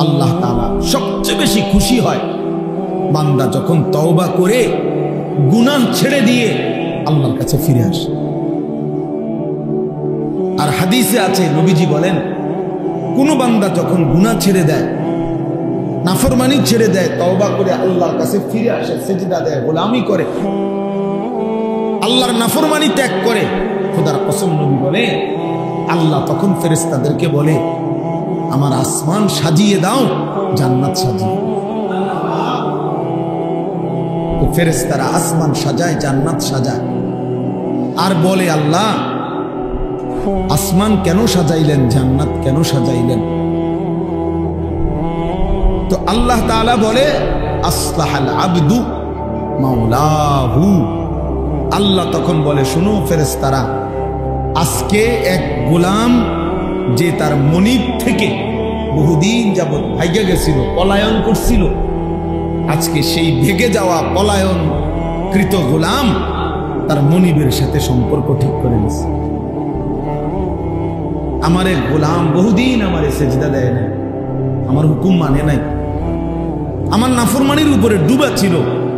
আল্লাহ তাআলা সবচেয়ে বেশি খুশি হয় বান্দা যখন তওবা করে গুনাহ ছেড়ে দিয়ে আল্লাহর কাছে ফিরে আসে। আর হাদিসে আছে, নবীজি বলেন, কোন বান্দা যখন গুনাহ ছেড়ে দেয়, নাফরমানি ছেড়ে দেয়, তওবা করে আল্লাহর কাছে ফিরে আসে, সিজদা দেয়, গোলামি করে, আল্লাহর নাফরমানি ত্যাগ করে, খোদার কসম নবী বলে আল্লাহ তখন ফেরেশতাদেরকে বলে, আমার আসমান সাজিয়ে দাও, জান্নাত সাজিয়ে। তো ফেরেশতারা আসমান সাজায়, জান্নাত সাজায়, আর বলে আল্লাহ আসমান কেন সাজাইলেন, জান্নাত কেন সাজাইলেন? তো আল্লাহ তাআলা বলে আসলাহাল আবদু মাওলাহু। আল্লাহ তখন বলে, শুনো ফেরেশতারা, আজকে এক গোলাম যে তার মনিব থেকে বহুদিন যাবৎ ভাইগা গেছিল, পলায়ন করছিল, আজকে সেই ভেগে যাওয়া পলায়ন কৃত গোলাম তার মনিবের সাথে সম্পর্ক ঠিক করে নিছে। আমারে গোলাম বহুদিন আমারে সেজদা দেয় না, আমার হুকুম মানে নাই, আমার নাফরমানির উপরে ডুবা ছিল,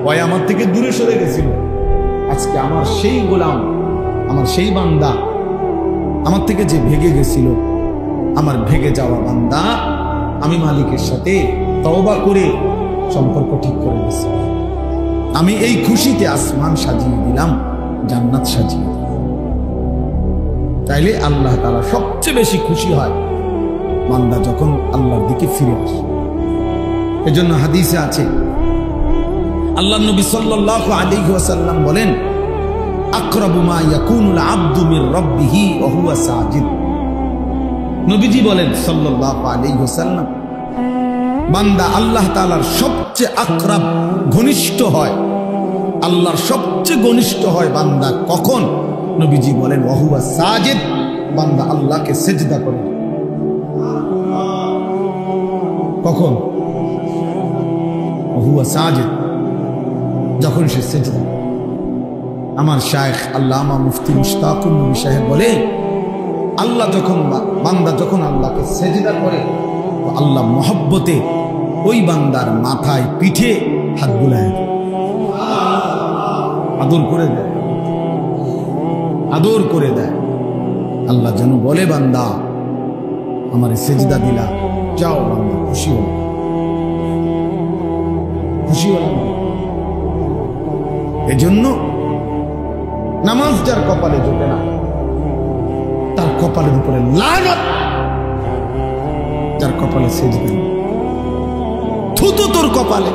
ওই আমার থেকে দূরে সরে গেছিল। আজকে আমার সেই গোলাম, আমার সেই বান্দা, আমার থেকে যে ভেগে গেছিল, আমার ভেগে যাওয়া বান্দা আমি মালিকের সাথে তওবা করে সম্পর্ক ঠিক করে দিয়েছি। আমি এই খুশিতে আসমান সাজিয়ে দিলাম, জান্নাত সাজিয়ে দিলাম। তাইলে আল্লাহ তাআলা সবচেয়ে বেশি খুশি হয় বান্দা যখন আল্লাহর দিকে ফিরে আসে। এজন্য হাদিসে আছে, আল্লাহর নবী সাল্লাল্লাহু আলাইহি ওয়াসাল্লাম বলেন, আকরাবু মা ইয়াকুনুল আবদু মির রাব্বিহি ওয়া হুয়া সাজিদ। নবীজি বলেন সাল্লাল্লাহু আলাইহি ওয়াসাল্লাম, বান্দা আল্লাহ তাআলার সবচেয়ে আকরাব, ঘনিষ্ঠ হয়, আল্লাহর সবচেয়ে ঘনিষ্ঠ হয় বান্দা কখন? নবীজি বলেন ওয়া হুয়া সাজিদ, বান্দা আল্লাহকে সিজদা করে। কখন? ওয়া হুয়া সাজিদ, যখন সে সিজদা। আমার শায়েখ আল্লামা মুফতি মুশতাকুর নবী সাহেব বলে, আল্লাহ যখন বান্দা যখন আল্লাহকে সিজদা করে, তো আল্লাহ মহব্বতে ওই বান্দার মাথায় পিঠে হাত বুলায় দেয়, আদর করে দেয়, আদর করে দেয়। আল্লাহ যেন বলে, বান্দা আমারে সিজদা দিলা, যাও বান্দা খুশি হল, খুশি হল। এজন্য নামাজ যার কপালে জোটে না, তার কপালের উপরে লানত। যার কপালে সিজদা, থুতু তোর কপালে,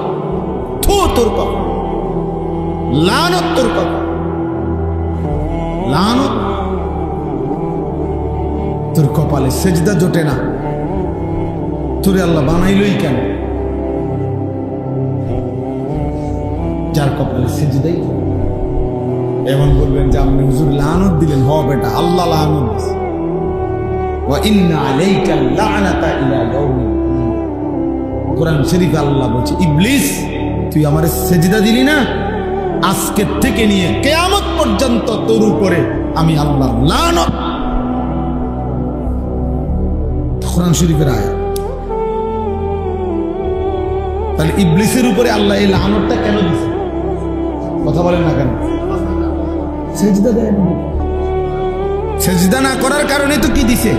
থু তোর কপালে, লানত তোর কপালে, লানত তোর কপালে। সিজদা জোটে না, তোরে আল্লাহ বানাইলই কেন? যার কপালে সিজদাই। এমন বলবেন যে আপনি হুজুর লানত দিলেন, হ বেটা, আল্লাহ লানত দিছে। ওয়া ইন্না আলাইকা লানাতা ইলা ইয়াউমিদ দ্বীন। কোরআন শরীফে আল্লাহ বলছে, ইবলিস তুই আমারে সিজদা দিলি না, আজকে থেকে নিয়ে কিয়ামত পর্যন্ত তোর উপরে আমি আল্লাহর লানত। কোরআন শরীফের আয়াত। তাহলে ইবলিসের উপরে আল্লাহ এই লানতটা কেন দিছে? কথা বলেন না কেন? সিজদা দেয় না, সিজদা না করার কারণে তো কি দিছে?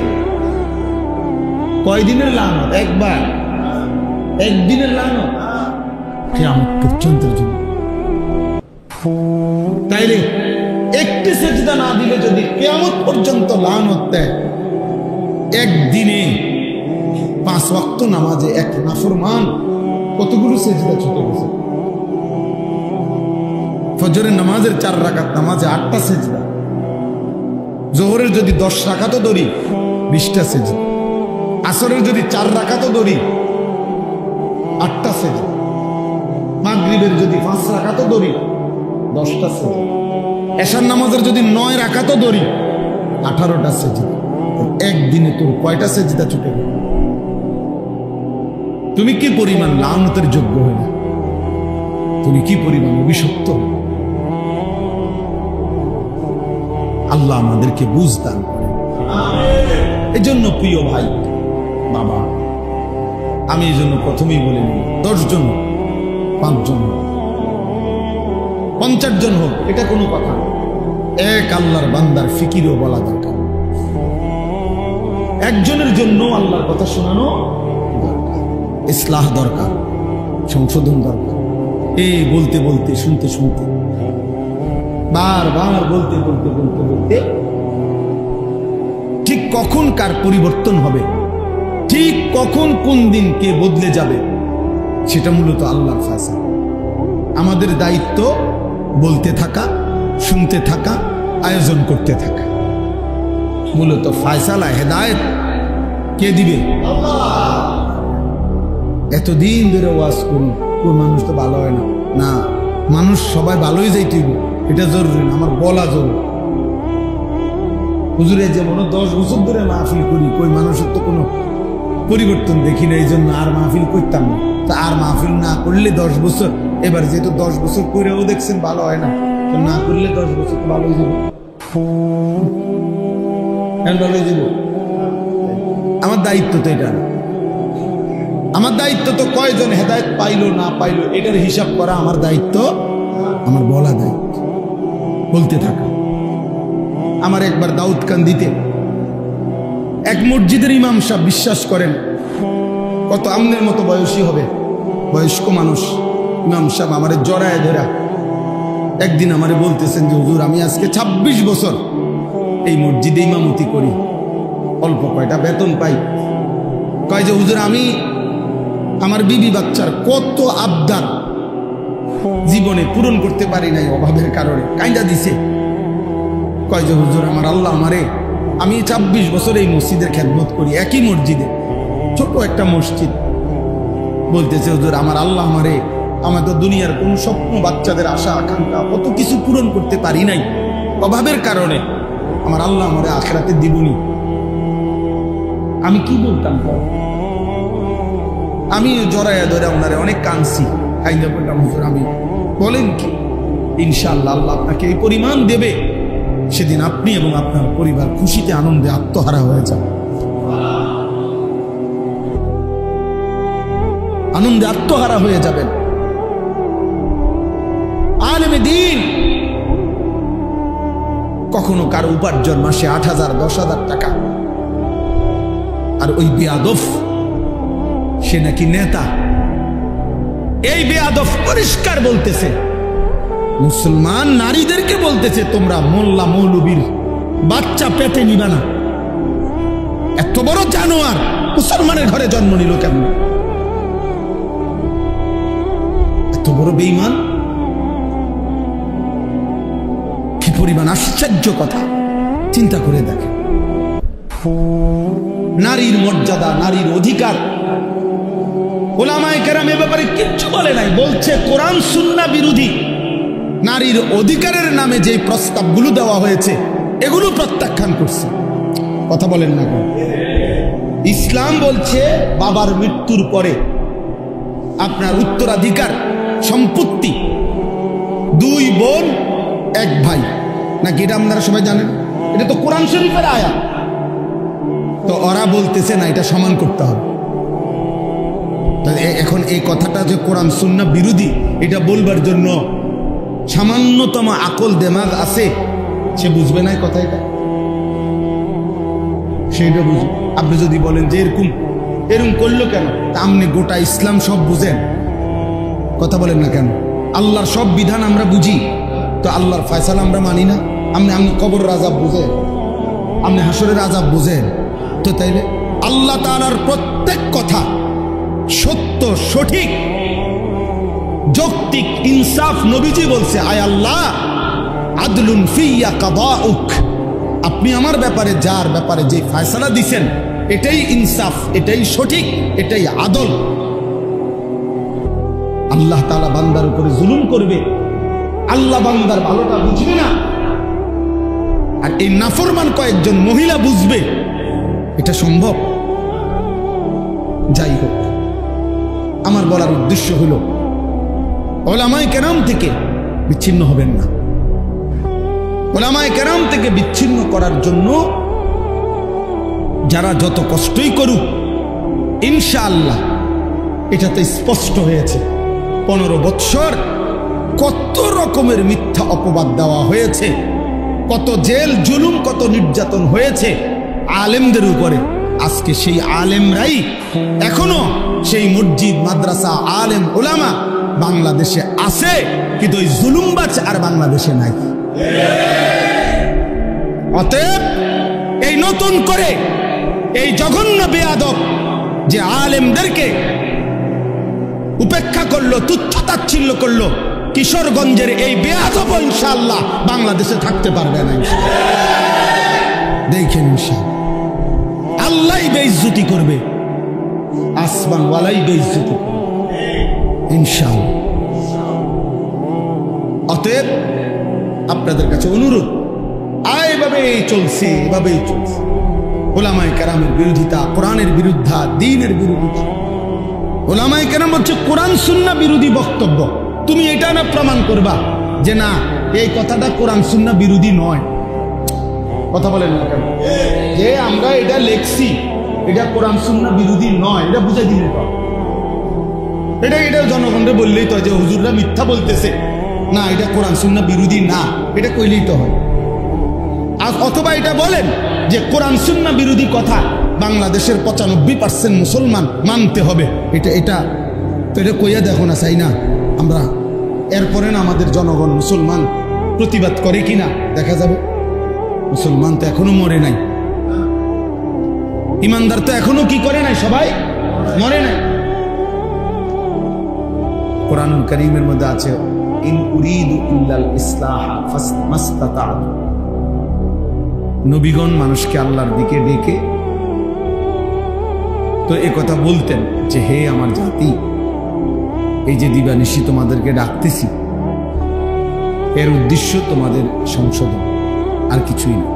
কয়দিনের লানত? একবার, একদিনের লানত, কিয়ামত পর্যন্তের জন্য। তাইলে একটি সিজদা না দিলে যদি কিয়ামত পর্যন্ত লানত দেয়, একদিনে 5 ওয়াক্ত নামাজে এক নাফরমান কতগুলো সিজদা ছুটে গেছে। ফজরের নামাজের 4 রাকাত নামাজে 8টা সিজদা, জোহরের যদি 10 রাকাতও ধরি 20টা সিজদা, আসরের যদি 4 রাকাতও ধরি 8টা সিজদা, মাগরিবের যদি 5 রাকাতও ধরি 10টা সিজদা, এশার নামাজের যদি 9 রাকাতও ধরি 18টা সিজদা। একদিনে তোর কয়টা সিজদা ছুটে গেল? তুমি কি পরিমাণ লানতের যোগ্য হলে, তুমি কি পরিমাণ অভিশপ্ত। আল্লাহ আমাদেরকে বুঝ দান করেন। এজন্য প্রিয় ভাই, বাবা, আমি এই জন্য প্রথমেই বলে নিই 10 জন, 5 জন, 50 জন হোক, এটা কোনো কথা না। এক আল্লাহর বান্দার ফিকিরও বলা দরকার। একজনের জন্য আল্লাহর কথা শোনানো দরকার, ইসলাহ দরকার, সংশোধন দরকার। এই বলতে বলতে, শুনতে শুনতে, বারবার বলতে বলতে বলতে বলতে ঠিক কখন কার পরিবর্তন হবে, ঠিক কখন কোন দিন কে বদলে যাবে, সেটা মূলত আল্লাহর ফয়সালা। আমাদের দায়িত্ব বলতে থাকা, শুনতে থাকা, আয়োজন করতে থাকা। মূলত ফয়সালা, হেদায়েত কে দিবে? এতদিন ধরে ওয়াজ করি, কোন মানুষ তো ভালো হয় না। না, মানুষ সবাই ভালোই যাইতে হইব, এটা জরুরি না, আমার বলা জরুরি। হুজুরে যেমন 10 বছর ধরে মাহফিল করি, কই মানুষের তো কোনো পরিবর্তন দেখি না, এই জন্য আর মাহফিল করতাম না। তা আর মাহফিল না করলে 10 বছর, এবার যেহেতু 10 বছর করেও দেখছেন ভালো হয় না, তো না করলে 10 বছর তো ভালো হয়ে যাবে। ভালো হয়ে যাব। আমার দায়িত্ব তো এটা না। আমার দায়িত্ব তো কয়জন হেদায়েত পাইলো না পাইলো এটার হিসাব করা আমার দায়িত্ব, আমার বলা দায়িত্ব, বলতে থাকা। আমার একবার দাউদকান্দিতে এক মসজিদের ইমাম সাহেব, বিশ্বাস করেন কত আমনের মতো বয়সী হবে, বয়স্ক মানুষ, ইমাম সাহেব আমারে জড়ায় ধরা একদিন আমারে বলতেছেন যে হুজুর আমি আজকে 26 বছর এই মসজিদে ইমামতি করি, অল্প কয়টা বেতন পাই। কয় যে হুজুর আমি আমার বিবি বাচ্চার কত আবদার জীবনে পূরণ করতে পারি নাই অভাবের কারণে, কাইন্দা দিছে। কয় যে হুজুর আমার আল্লাহ আমারে, আমি 26 বছর এই মসজিদের খেদমত করি, একই মসজিদে, ছোট একটা মসজিদ। বলতেছে হুজুর আমার আল্লাহ আমারে, আমার তো দুনিয়ার কোন স্বপ্ন, বাচ্চাদের আশা আকাঙ্ক্ষা কত কিছু পূরণ করতে পারি নাই অভাবের কারণে, আমার আল্লাহ আমারে আখিরাতে দিবনি। আমি কি বলতাম? আমি জড়াইয়া ধরে ওনারে অনেক কাঁদছি, কাইন্দা বললাম হুজুর আমি, বলেন কি? ইনশাআল্লাহ আল্লাহ আপনাকে এই পরিমাণ দেবে, সেদিন আপনি এবং আপনার পরিবার খুশিতে আনন্দে আত্মহারা হয়ে যাবে, আনন্দে আত্মহারা হয়ে যাবেন। আলেমে দ্বীন কখনো কারো উপার্জন মাসে 8,000 10,000 টাকা, আর ওই বেয়াদব সে নাকি নেতা। এই বেয়াদব পরিষ্কার বলতেছে, মুসলমান নারীদেরকে বলতেছে তোমরা মোল্লা মৌলবীর বাচ্চা পেটে নিবা না। এত বড় জানোয়ার মুসলমানের ঘরে জন্ম নিল কেমন? এত বড় বেঈমান, কি পরিমাণ আশ্চর্য কথা, চিন্তা করে দেখে। নারীর মর্যাদা, নারীর অধিকার, উলামায়ে কেরাম এ ব্যাপারে কিচ্ছু বলে নাই, বলছে কোরআন সুন্নাহ বিরোধী। নারীর অধিকারের নামে যে প্রস্তাবগুলো দেওয়া হয়েছে এগুলো প্রত্যাখ্যান করছে। কথা বলেন না কেন? ইসলাম বলছে বাবার মৃত্যুর পরে আপনার উত্তরাধিকার সম্পত্তি 2 বোন 1 ভাই, নাকি এটা আপনারা সবাই জানেন? এটা তো কোরআন শরীফের আয়াত। তো ওরা বলতেছে না, এটা সমান করতে হবে। এখন এই কথাটা যে কোরআন সুন্নাহ বিরোধী, এটা বলবার জন্য সামান্যতম আকল দেমাগ আছে, সে বুঝবে না কথা, এটা সেইটা বুঝবে। আপনি যদি বলেন যে এরকম করলো কেন, তা আপনি গোটা ইসলাম সব বুঝেন, কথা বলেন না কেন? আল্লাহর সব বিধান আমরা বুঝি, তো আল্লাহর ফয়সালা আমরা মানি না। আপনি কবরের আযাব বুঝেন, আপনি হাসরের আযাব বুঝেন, তো তাইলে আল্লাহ তাআলার প্রত্যেক কথা সত্য, সঠিক, যৌক্তিক, ইনসাফ। নবীজি বলছে আয় আল্লাহ আদলুন ফিয়া কাদাউক, আপনি আমার ব্যাপারে যার ব্যাপারে যে ফয়সালা দিছেন এটাই ইনসাফ, এটাই সঠিক, এটাই আদল। আল্লাহ তাআলা বান্দার উপরে জুলুম করবে, আল্লাহ বান্দার ভালোটা বুঝবে না, আর এই নাফরমান কয়েকজন মহিলা বুঝবে, এটা সম্ভব? যাই হোক, আমার বলার উদ্দেশ্য হলো উলামায়ে কেরাম থেকে বিচ্ছিন্ন হবেন না। উলামায়ে কেরাম থেকে বিচ্ছিন্ন করার জন্য যারা যত কষ্টই করুক, ইনশাআল্লাহ এটা তো স্পষ্ট হয়েছে। 15 বৎসর কত রকমের মিথ্যা অপবাদ দেওয়া হয়েছে, কত জেল জুলুম, কত নির্যাতন হয়েছে আলেমদের উপরে। আজকে সেই আলেমরাই এখনো সেই মসজিদ মাদ্রাসা আলেম ওলামা বাংলাদেশে আছে, কিন্তু ওই জুলুমবাজ আর বাংলাদেশে নাই। অতএব এই নতুন করে এই জঘন্য বেয়াদব যে আলেমদেরকে উপেক্ষা করলো, তুচ্ছ-তাচ্ছিল্য করলো, কিশোরগঞ্জের এই বেয়াদব ইনশাআল্লাহ বাংলাদেশে থাকতে পারবে না। দেখেন ইনশাআল্লাহ আল্লাহই বেইজ্জতি করবে, আসমানওয়ালাই বেইজ্জতি করবে ইনশাআল্লাহ। অতএব আপনাদের কাছে অনুরোধ, এভাবেই চলছে, এভাবেই চলছে। ওলামায়ে কেরামের বিরোধিতা, কোরআনের বিরুদ্ধা, দ্বীনের বিরোধিতা। ওলামায়ে কেরাম হচ্ছে কোরআন সুন্নাহ বিরোধী বক্তব্য। তুমি এটা না প্রমাণ করবা যে না এই কথাটা কোরআন সুন্নাহ বিরোধী নয়। কথা বলেন না কেন? যে আমরা এটা লেখছি এটা কোরআন সুন্নাহ বিরোধী নয়, এটা বুঝাই দিলে তো এটা জনগণকে বললেই তো যে হুজুররা মিথ্যা বলতেছে, না এটা কোরআন সুন্নাহ বিরোধী না, এটা কইলেই তো হয়। অথবা এটা বলেন যে কোরআন সুন্নাহ বিরোধী কথা বাংলাদেশের 95% মুসলমান মানতে হবে, এটা তো এটা কইয়া দেখো না, চাই না আমরা। এরপরে না আমাদের জনগণ মুসলমান প্রতিবাদ করে কিনা দেখা যাবে। মুসলমান তো এখনো মরে নাই, ইমানদার তো এখনো কি করে নাই, সবাই মরে নাই। কোরআনুল কারীমের মধ্যে আছে ইন উরিদু ইল্লাল ইসলাহা ফাসমাস্তাতা'তু। নবীগণ মানুষকে আল্লাহর দিকে ডেকে তো এই কথা বলতেন যে হে আমার জাতি, এই যে দিবানিশি তোমাদেরকে ডাকতেছি, এর উদ্দেশ্য তোমাদের সংশোধন, আর কিছুই না,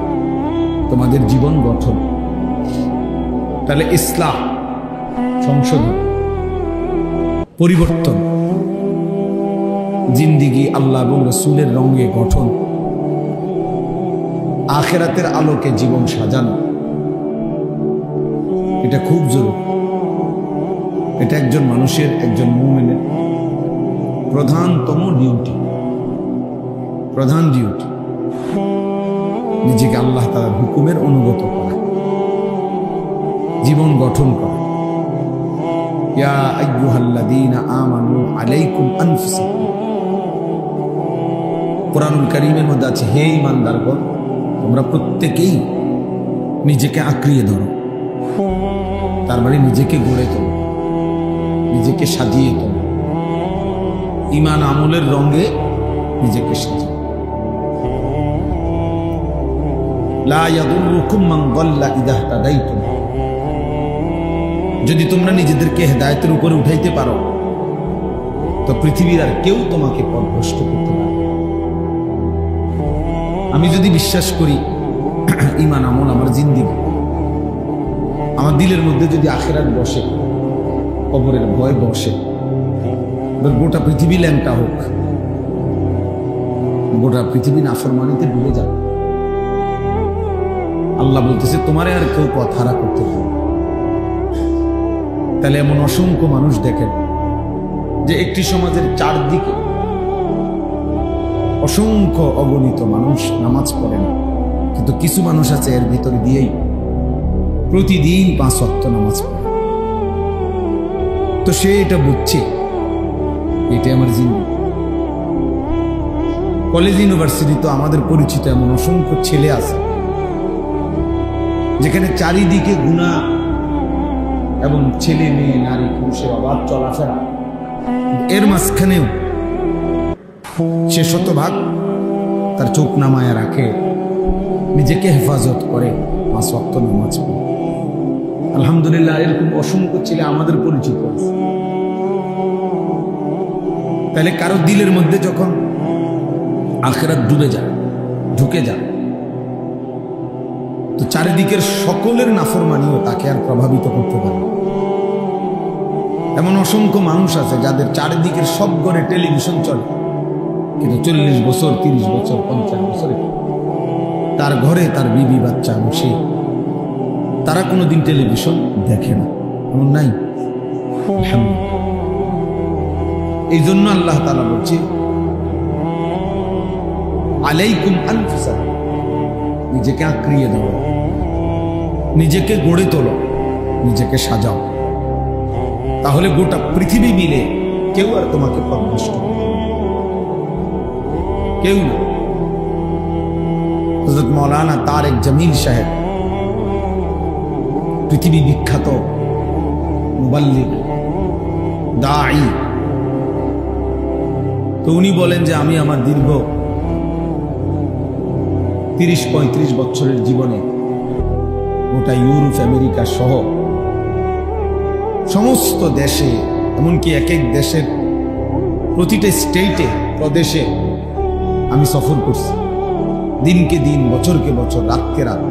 তোমাদের জীবন গঠন। তাহলে ইসলাহ, সংশোধন, পরিবর্তন, জিন্দিগি আল্লাহ এবং রাসূলের রঙে গঠন, আখিরাতের আলোকে জীবন সাজানো, এটা খুব জরুরি। এটা একজন মানুষের, একজন মুমিনের প্রধানতম ডিউটি, প্রধান ডিউটি। নিজেকে আল্লাহ তাআলার হুকুমের অনুগত করা, জীবন গঠন করা। ইয়া আইয়ুহাল্লাযীনা আমানু আলাইকুম আনফুসাকুম। কোরআনুল কারীমের মধ্যে আছে হে ঈমানদারগণ, তোমরা প্রত্যেকেই নিজেকে আঁকড়িয়ে ধরো। তার মানে নিজেকে গড়ে তোলো, নিজেকে সাজিয়ে তোলো, ঈমান আমলের রঙে নিজেকে সাজাও। লা ইয়াদুররুকুম মান দাল্লা ইযা ইহতাদাইতুম। যদি তোমরা নিজেদেরকে হেদায়েতের উপরে উঠাইতে পারো তো পৃথিবীর আর কেউ তোমাকে পথভ্রষ্ট করতে পারবে না। আমি যদি বিশ্বাস করি ঈমান আমল আমার জিন্দেগি, আমার দিলের মধ্যে যদি আখিরাত বসে, কবরের ভয় বসে, গোটা পৃথিবী ল্যাংটা হোক, গোটা পৃথিবী নাফরমানিতে ডুবে যাবে, আল্লাহ বলতেছে তোমারে আর কেউ পথ হারা করতে পারবে। তাহলে এমন অসংখ্য মানুষ দেখেন যে একটি সমাজের চারদিকে অসংখ্য অগণিত মানুষ নামাজ পড়ে না, কিন্তু কিছু মানুষ আছে এর ভিতরে দিয়েই প্রতিদিন 5 ওয়াক্ত নামাজ পড়ে। তো সে এটা বুঝছে এটা আমার জিন্দেগি। কলেজ ইউনিভার্সিটি তো আমাদের পরিচিত এমন অসংখ্য ছেলে আছে যেখানে চারিদিকে গুনাহ এবং ছেলে মেয়ে নারী পুরুষের অবাধ চলাফেরা, এর মাঝখানেও সে শতভাগ তার চোখ নামায় রাখে, নিজেকে হেফাজত করে, 5 ওয়াক্ত নামাজ পড়ে। আলহামদুলিল্লাহ এরকম অসংখ্য ছেলে আমাদের পরিচিত আছে। তাহলে কারো দিলের মধ্যে যখন আখিরাত ডুবে যায়, ঢুকে যায়, তো চারিদিকের সকলের নাফরমানিও তাকে আর প্রভাবিত করতে পারে। এমন অসংখ্য মানুষ আছে যাদের চারিদিকের সব ঘরে টেলিভিশন চলে, কিন্তু 40 বছর 30 বছর 50 বছরে তার ঘরে তার বিবি বাচ্চা বসে, তারা কোনোদিন টেলিভিশন দেখে না, এমন নাই? এই জন্য আল্লাহ তাআলা বলছে আলাইকুম আনফুসাকুম, নিজেকে আঁকড়িয়ে দাও, নিজেকে গড়ে তোলো, নিজেকে সাজাও, তাহলে গোটা পৃথিবী মিলে কেউ আর তোমাকে পথভ্রষ্ট করবে না, কেউ না। হযরত মাওলানা তারেক জামিল সাহেব, পৃথিবী বিখ্যাত মুবাল্লিগ, দাঈ, তো উনি বলেন যে আমি আমার দীর্ঘ 30-35 বছরের জীবনে গোটা ইউরোপ আমেরিকা সহ সমস্ত দেশে, এমনকি এক এক দেশের প্রতিটা স্টেটে প্রদেশে আমি সফর করছি, দিনকে দিন, বছরকে বছর, রাতকে রাত।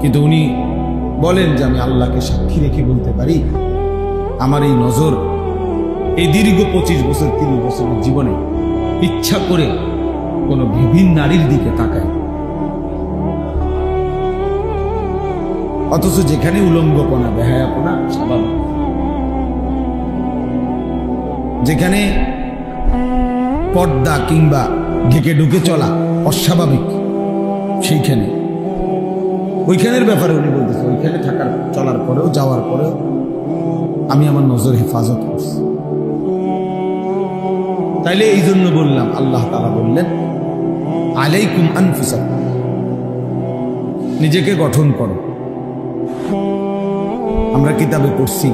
কিন্তু উনি বলেন যে আমি আল্লাহকে সাক্ষী রেখে বলতে পারি, আমার এই নজর এই দীর্ঘ 25 বছর 30 বছরের জীবনে ইচ্ছা করে কোন বিভিন্ন নারীর দিকে তাকায়, অথচ যেখানে উলঙ্গপনা, বেহায়াপনা স্বাভাবিক, যেখানে পর্দা কিংবা ঢেকে ঢুকে চলা অস্বাভাবিক, সেইখানে ওইখানের ব্যাপারে উনি বলতেছে, ওইখানে থাকার চলার পরেও, যাওয়ার পরেও আমি আমার নজর হেফাজত করছি। তাইলে এই জন্য বললাম, আল্লাহ তাআলা বললেন আলাইকুম আনফুসাকুম, নিজেকে গঠন করো। আমরা কিতাবে পড়ছি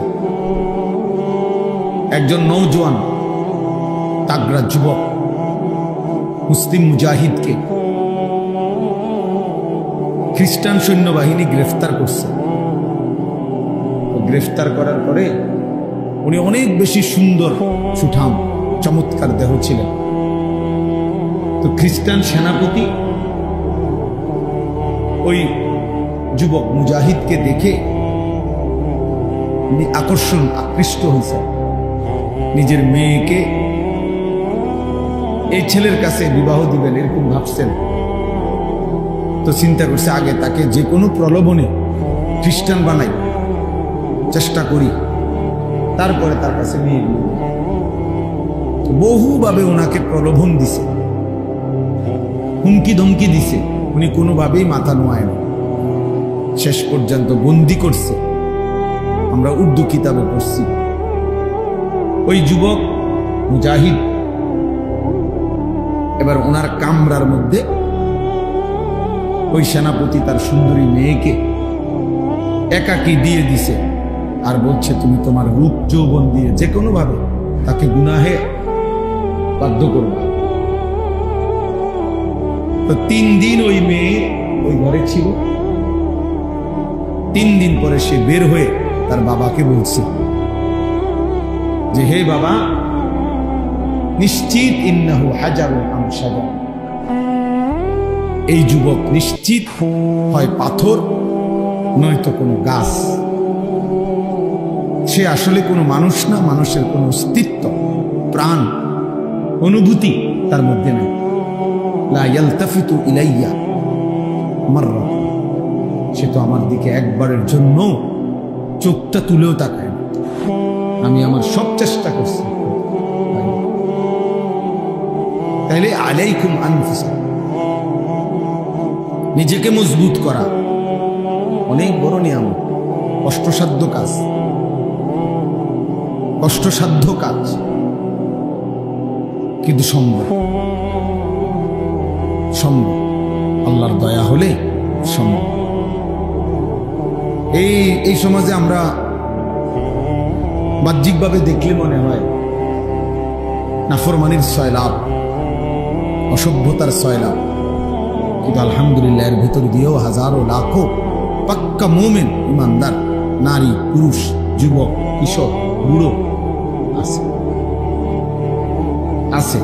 একজন নওজোয়ান তাগড়া যুবক মুসলিম মুজাহিদকে খ্রিস্টান সৈন্যবাহিনী গ্রেফতার করছে। গ্রেফতার করার পরে উনি অনেক বেশি সুন্দর, সুঠাম, চমৎকার দেহ ছিলেন। তো খ্রিস্টান সেনাপতি ওই যুবক মুজাহিদকে দেখে উনি আকৃষ্ট হয়েছে, নিজের মেয়েকে এই ছেলের কাছে বিবাহ দিবেন এরকম ভাবছেন। তো চিন্তা করছে আগে তাকে যে কোনো প্রলোভনে খ্রিস্টান বানাই, চেষ্টা করি, তারপরে তার কাছে মেয়ে দিল। বহুভাবে ওনাকে প্রলোভন দিছে, হুমকি ধমকি দিছে, উনি কোনোভাবেই মাথা নোয়ায় না, শেষ পর্যন্ত বন্দি করছে। আমরা উর্দু কিতাবে পড়ছি ওই যুবক মুজাহিদ এবার ওনার কামরার মধ্যে ওই সেনাপতি তার সুন্দরী মেয়েকে একাকী দিয়ে দিছে, আর বলছে তুমি তোমার রূপ যৌবন দিয়ে যে কোনো ভাবে তাকে গুনাহে বাধ্য করবে। তো 3 দিন ওই মেয়ে ওই ঘরে ছিল। 3 দিন পরে সে বের হয়ে তার বাবাকে বলছে যে হে বাবা, নিশ্চিত ইন্নাহু হাজারুন আম শাজার, এই যুবক নিশ্চিত হয় পাথর নয়তো কোনো গাছ, সে আসলে কোনো মানুষ না, মানুষের কোনো অস্তিত্ব, প্রাণ, অনুভূতি তার মধ্যে নেই। লা ইয়ালতাফিতু ইলাইয়া মাররা, সে তো আমার দিকে একবারের জন্য চোখটা তুলেও তাকায় না। আমি আমার সব চেষ্টা করছি। তাইলে আলাইকুম আনফুসাকুম, নিজেকে মজবুত করা অনেক বড় নিয়ামত, কষ্টসাধ্য কাজ, কষ্টসাধ্য কাজ, কিন্তু সম্ভব, সম্ভব, আল্লাহর দয়া হলে সম্ভব। এই সমাজে আমরা বাহ্যিকভাবে দেখলে মনে হয় নাফরমানির সয়লাভ, অসভ্যতার সয়লাভ, কিন্তু আলহামদুলিল্লাহ এর ভেতর দিয়েও হাজারো লাখো পাক্কা মুমিন ইমানদার নারী, পুরুষ, যুবক, কিশোর, বুড়ো আছে, আছে,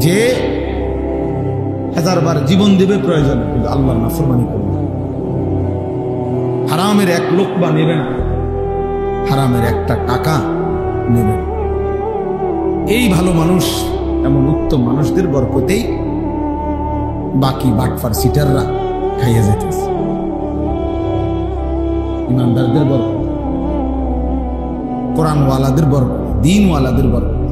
যে 1000 বার জীবন দেবে প্রয়োজন, কিন্তু আল্লাহর নাফরমানি করবে না। হারামের 1 লোকমা নেবে না, হারামের 1টা টাকা নেবে না। এই ভালো মানুষ, এমন উত্তম মানুষদের বরকতেই বাকি বাটফার সিটাররা খাইয়ে যেতেছে। ইমানদারদের বরকত, কোরআনওয়ালাদের বরকত, দিনওয়ালাদের বরকত,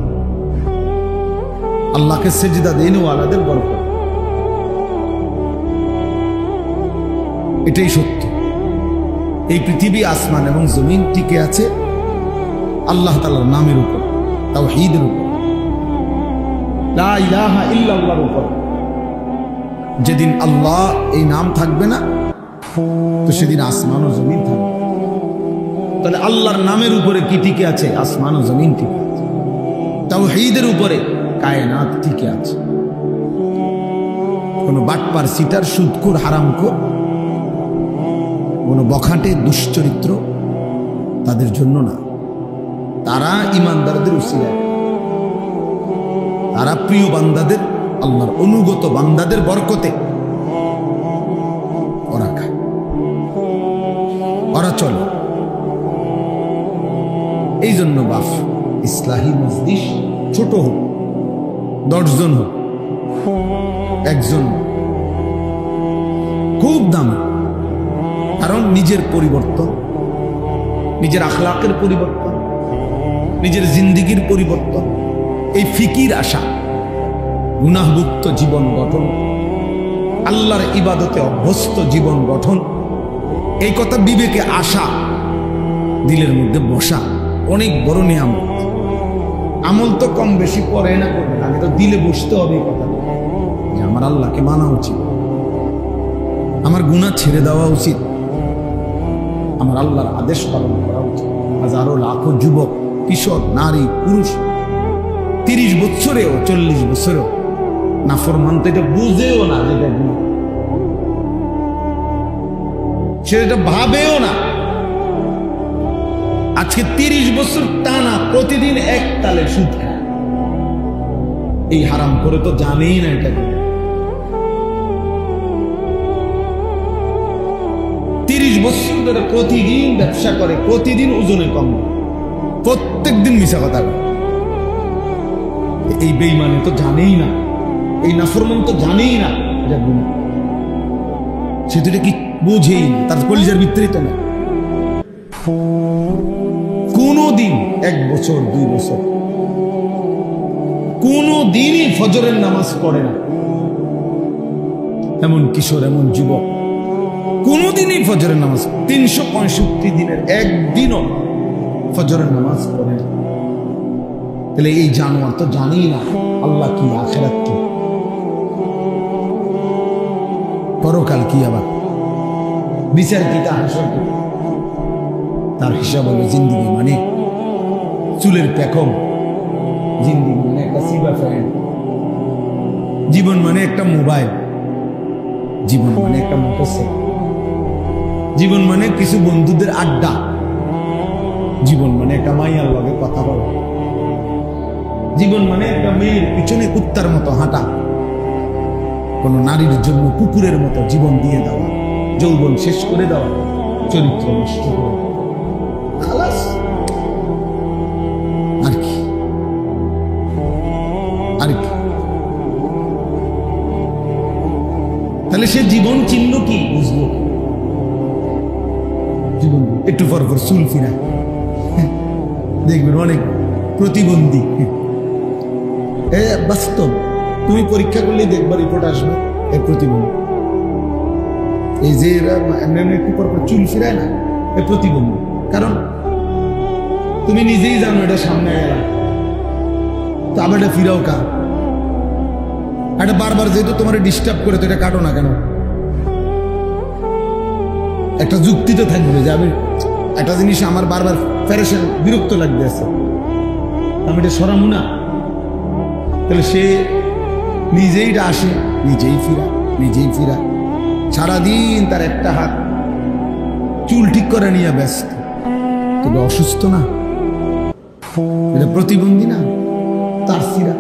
আল্লাহকে সেজদা দেনওয়ালাদের বরকত। এটাই সত্য। এই পৃথিবী, আসমান এবং জমিন টিকে আছে আল্লাহ তাআলার নামের উপর, তাওহীদের উপর, লা ইলাহা ইল্লাল্লাহর উপর। যেদিন আল্লাহ এই নাম থাকবে না, তো সেদিন আসমান ও জমিন থাকবে। তাহলে আল্লাহর নামের উপরে কি টিকে আছে? আসমান ও জমিন টিকে আছে। তাওহীদের উপরে কায়নাত টিকে আছে। কোন বাটপার, সিটার, সুদখোর, হারামখোর, কোন বখাটে, দুশ্চরিত্র তাদের জন্য না। তারা ইমানদারদের উসিলায়, তারা প্রিয় বান্দাদের, আল্লাহর অনুগত বান্দাদের বরকতে ওরা খায়, ওরা চলে। এই জন্য বাফ ইসলাহি মজলিস ছোট হোক, 10 জন হোক, 1 জন, খুব দামি। কারণ নিজের পরিবর্তন, নিজের আখলাকের পরিবর্তন, নিজের জিন্দিগির পরিবর্তন, এই ফিকির আসা, গুনাহমুক্ত জীবন গঠন, আল্লাহর ইবাদতে অভ্যস্ত জীবন গঠন, এই কথা বিবেকে আসা, দিলের মধ্যে বসা অনেক বড় নিয়ামত। আমল তো কম বেশি পরে না করবেন, আগে তো দিলে বসতে হবে এই কথা যে আমার আল্লাহকে মানা উচিত, আমার গুনাহ ছেড়ে দেওয়া উচিত, আমার আল্লাহর আদেশ পালন করা উচিত। হাজারো লাখো যুবক, কিশোর, নারী, পুরুষ 30 বছরেও 40 বছরেও নাফরমান তো এটা বুঝেও না যেটা গুনাহ, সেটা ভাবেও না। আজকে 30 বছর টানা প্রতিদিন এক তালে সুদ খায়, এই হারাম করে তো জানেই না এটা। 30 বছর ধরে প্রতিদিন ব্যবসা করে, প্রতিদিন ওজনে কম, প্রত্যেক দিন মিশা কথা বলে। এই বেঈমানি তো জানেই না, এই নাফরমান তো জানেই না এটা গুনাহ, সে তো এটা কি বোঝেই না, তার কলিজার ভিতরেই তো না। কোনদিন 1 বছর 2 বছর কোনদিনই ফজরের নামাজ পড়ে না এমন কিশোর, এমন যুবক কোনদিনই ফজরের নামাজ, 365 দিনের একদিনও ফজরের নামাজ পড়ে না। তাহলে এই জানোয়ার তো জানেই না আল্লাহ কি, আখিরাত কি, পরকাল কি, আবার বিচার কি, তা হাসর কি। তার হিসাব হলো জিন্দিগি মানে চুলের পেখম, জিন্দিগি মানে একটা সিবা ফ্যান, জীবন মানে একটা মোবাইল, জীবন মানে একটা মোটরসাইকেল, জীবন মানে কিছু বন্ধুদের আড্ডা, জীবন মানে একটা মাইয়ার লগে কথা বলা, জীবন মানে একটা মেয়ের পিছনে কুত্তার মতো হাঁটা, কোন নারীর জন্য কুকুরের মতো জীবন দিয়ে দেওয়া, যৌবন শেষ করে দেওয়া, চরিত্র নষ্ট করে খালাস। আর কি, আর কি? তাহলে সে জীবন চিনল কি, বুঝলো? জীবন একটু পর পর চুল ফিরা, দেখবেন অনেক প্রতিবন্ধী। বাস্তব, তুমি পরীক্ষা করলে দেখবা রিপোর্ট আসবে এর প্রতিবন্ধী। এই যে একটু পর পর চুল ফিরায় না, এ প্রতিবন্ধী। কারণ তুমি নিজেই জানো এটা সামনে গেলাম, তো আবার এটা ফিরাও কা, এটা বারবার যেহেতু তোমার ডিস্টার্ব করে, তো এটা কাটো না কেন? একটা যুক্তি তো থাকবে যে আমি একটা জিনিস আমার বারবার ফেরেশান, বিরক্ত লাগবে আছে, আমি এটা সরামু না। তাহলে সে নিজেই আসে, নিজেই ফিরা, নিজেই ফিরা, সারাদিন তার একটা হাত চুল ঠিক করে নিয়ে ব্যস্ত। তবে অসুস্থ না, এটা প্রতিবন্ধী না, তার ফিরা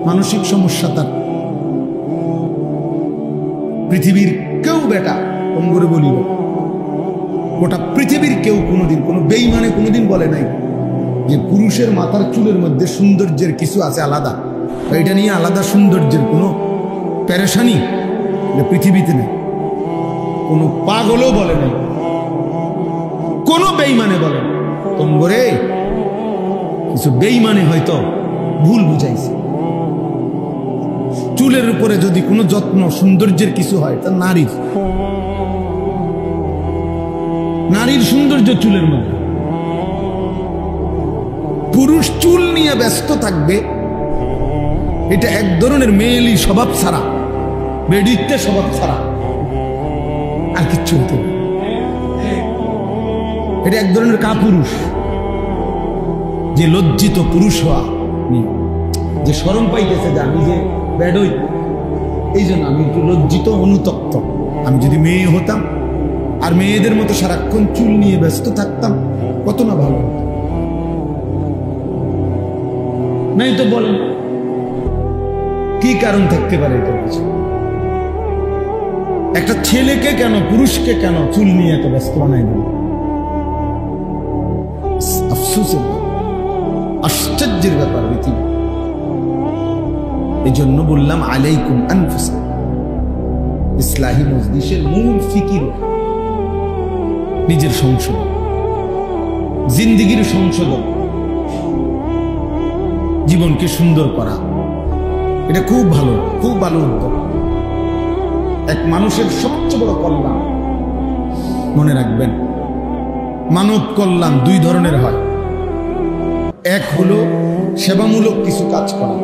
মানসিক সমস্যা তার। পৃথিবীর কেউ বেটা কম করে বলিব, গোটা পৃথিবীর কেউ কোনোদিন, কোনো বেঈমানে কোনোদিন বলে নাই যে পুরুষের মাথার চুলের মধ্যে সৌন্দর্যের কিছু আছে আলাদা, এটা নিয়ে আলাদা সৌন্দর্যের কোনো পেরেশানি পৃথিবীতে নেই। কোনো পাগলও বলে নাই, কোনো বেঈমানে বলে তোমরে কিছু বেঈমানে হয়তো ভুল বুঝাইছে। চুলের উপরে যদি কোনো যত্ন সৌন্দর্যের কিছু হয় তা নারীর সৌন্দর্য চুলের মধ্যে। পুরুষ চুল নিয়ে ব্যস্ত থাকবে, এটা এক ধরনের মেয়েলি স্বভাব ছাড়া, বেডিত্বের স্বভাব ছাড়া আর কিচ্ছু হতে পারে। এটা এক ধরনের কাপুরুষ, যে লজ্জিত পুরুষ হওয়া, যে শরম পাইতেছে যে আমি যে বেডই, এই জন্য আমি একটু লজ্জিত অনুতপ্ত। আমি যদি মেয়ে হতাম আর মেয়েদের মতো সারাক্ষণ চুল নিয়ে ব্যস্ত থাকতাম, কত না ভালো হতো। নাই তো বলেন কি কারণ থাকতে পারে এটা কিছু? একটা ছেলেকে কেন, পুরুষকে কেন চুল নিয়ে এত ব্যস্ত বানাই দেন? আফসোসের, আশ্চর্যের ব্যাপার পৃথিবী। এই জন্য বললাম আলাইকুম আনফুসাকুম। ইসলাহি মজলিসের মূল ফিকির নিজের সংশোধন, জিন্দেগির সংশোধন, জীবনকে সুন্দর করা। এটা খুব ভালো উদ্যোগ। এক মানুষের সবচেয়ে বড় কল্যাণ, মনে রাখবেন, মানব কল্যাণ দুই ধরনের হয়। এক হলো সেবামূলক কিছু কাজ করা।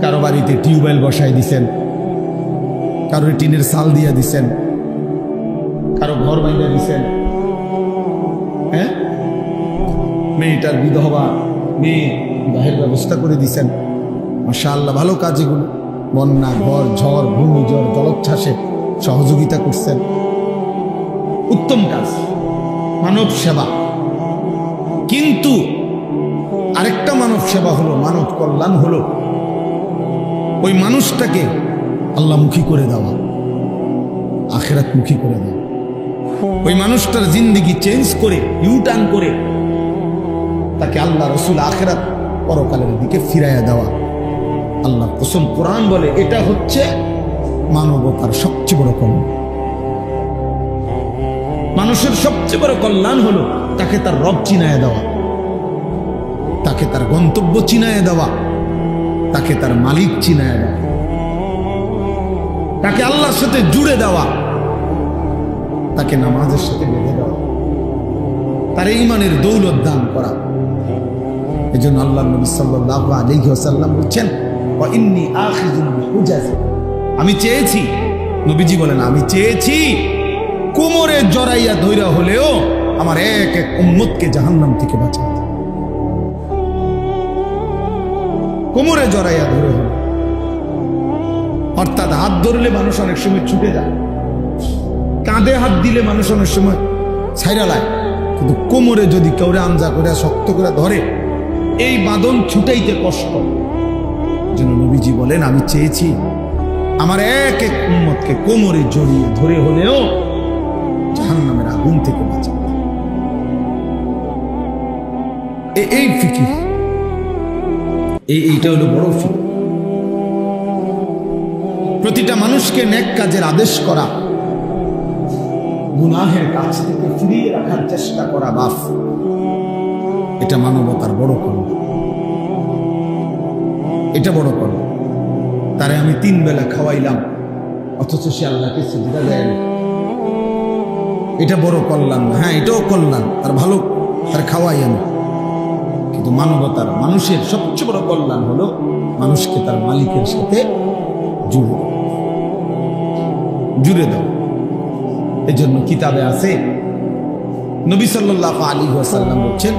কারো বাড়িতে টিউবওয়েল বসাই দিছেন, কারো টিনের চাল দিয়া দিছেন, কারো ঘর বাইন্দা দিছেন, হ্যাঁ, মেয়েটার বিধবা, মেয়ে বিবাহের ব্যবস্থা করে দিছেন। মাশাআল্লাহ, ভালো কাজ এগুলো। বন্যা, ঝড়, ঘূর্ণিঝড়, জলোচ্ছ্বাসে সহযোগিতা করছেন, উত্তম কাজ, মানব সেবা। কিন্তু আরেকটা মানব সেবা হলো, মানব কল্যাণ হলো ওই মানুষটাকে আল্লাহমুখী করে দেওয়া, আখিরাতমুখী করে দেওয়া। ওই মানুষটার জিন্দেগি চেঞ্জ করে, ইউটার্ন করে তাকে আল্লাহ, রসুল, আখিরাত, পরকালের দিকে ফিরাইয়া দেওয়া। আল্লাহ কসম, কোরআন বলে এটা হচ্ছে মানবতার সবচেয়ে বড় কল্যাণ। মানুষের সবচেয়ে বড় কল্যাণ হলো তাকে তার রব চিনায় দেওয়া, তাকে তার গন্তব্য চিনায় দেওয়া, তাকে তার মালিক চিনায় দেওয়া, তাকে আল্লাহর সাথে জুড়ে দেওয়া, তাকে নামাজের সাথে বেঁধে দেওয়া, তার ঈমানের দৌলত দান করা। এজন্য আল্লাহ নবী সাল্লাল্লাহু আলাইহি ওয়াসাল্লাম বলেন, ওয়া ইন্নী আখিযুন বিহুজাজি। আমি চেয়েছি, নবীজি বলেন, আমি চেয়েছি কোমরে জড়াইয়া ধইরা হলেও আমার এক এক উম্মতকে জাহান্নাম থেকে বাঁচাতে। কোমরে জড়াইয়া ধরে হলো, অর্থাৎ হাত ধরলে মানুষ অনেক সময় ছুটে যায়, কাঁধে হাত দিলে মানুষ অনেক সময় ছাইরা লায়, কিন্তু কোমরে যদি কেউরে আঞ্জা করে শক্ত করে ধরে, এই বাঁধন ছুটাইতে কষ্ট। জন্য নবীজি বলেন, আমি চেয়েছি আমার এক এক উম্মতকে কোমরে জড়িয়ে ধরে হলেও জাহান্নামের আগুন থেকে বাঁচাতে। এই ফিকির, এইটা হলো বড় ফিকির। প্রতিটা মানুষকে নেক কাজের আদেশ করা, গুনাহের কাছ থেকে ফিরিয়ে রাখার চেষ্টা করা, বাপ, এটা মানবতার বড় কর্ম। এটা বড় কর্ম। তারে আমি 3 বেলা খাওয়াইলাম, অথচ সে আল্লাহকে সিজদা দেয় না। এটা বড় কল্যাণ না? হ্যাঁ, এটাও কল্যাণ, তার ভালো, তার খাওয়াই আমি। কিন্তু মানবতার, মানুষের সবচেয়ে বড় কল্যাণ হলো মানুষকে তার মালিকের সাথে জুড়ে দাও। এই জন্য কিতাবে আছে, নবী সাল্লাল্লাহু আলাইহি ওয়াসাল্লাম বলেন,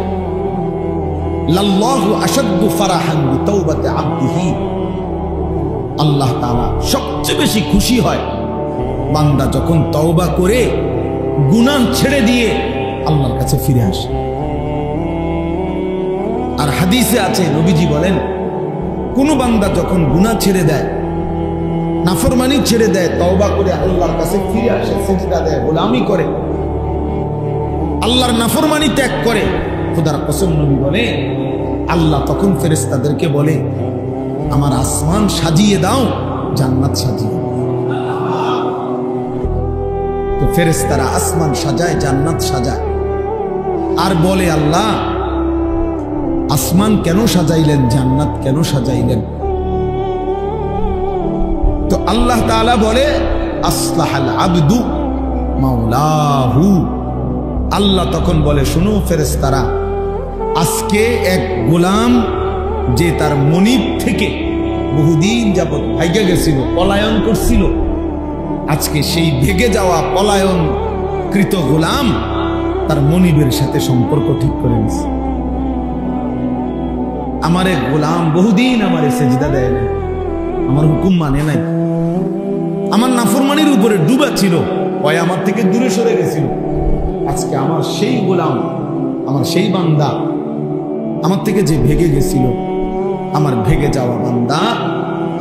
লাল্লাহু আশাদ্দু ফারাহান বিতাওবাতি আবদিহি। আল্লাহ তাআলা সবচেয়ে বেশি খুশি হয় বান্দা যখন তওবা করে গুনাহ ছেড়ে দিয়ে আল্লাহর কাছে ফিরে আসে। আর হাদিসে আছে, নবীজি বলেন, কোন বান্দা যখন গুনাহ ছেড়ে দেয়, নাফরমানি ছেড়ে দেয়, তওবা করে আল্লাহর কাছে ফিরে আসে, সিজদা দেয়, গোলামি করে, আল্লাহর নাফরমানি ত্যাগ করে, খোদার কসম নবী বলে, আল্লাহ তখন ফেরেশতাদেরকে বলে, আমার আসমান সাজিয়ে দাও, জান্নাত সাজিয়ে দাও। ফেরেশতারা আসমান সাজায়, জান্নাত সাজায়, আর বলে আল্লাহ আসমান কেন সাজাইলেন, জান্নাত কেন সাজাইলেন? তো আল্লাহ তাআলা বলে আসলাহাল আবদু মাওলাহু। আল্লাহ তখন বলে শোনো ফেরেশতারা, আজকে এক গোলাম যে তার মনিব থেকে বহুদিন যাবৎ ভাইগা গেছিল, পলায়ন করছিল, আজকে সেই ভেগে যাওয়া পলায়ন কৃত গোলাম তার মনিবের সাথে সম্পর্ক ঠিক করে নিছে। আমার এক গোলাম বহুদিন আমারে সেজদা দেয় না, আমার হুকুম মানে নাই, আমার নাফরমানির উপরে ডুবা ছিল, ওই আমার থেকে দূরে সরে গেছিল। আজকে আমার সেই গোলাম, আমার সেই বান্দা, আমার থেকে যে ভেগে গেছিল, আমার ভেগে যাওয়া বান্দা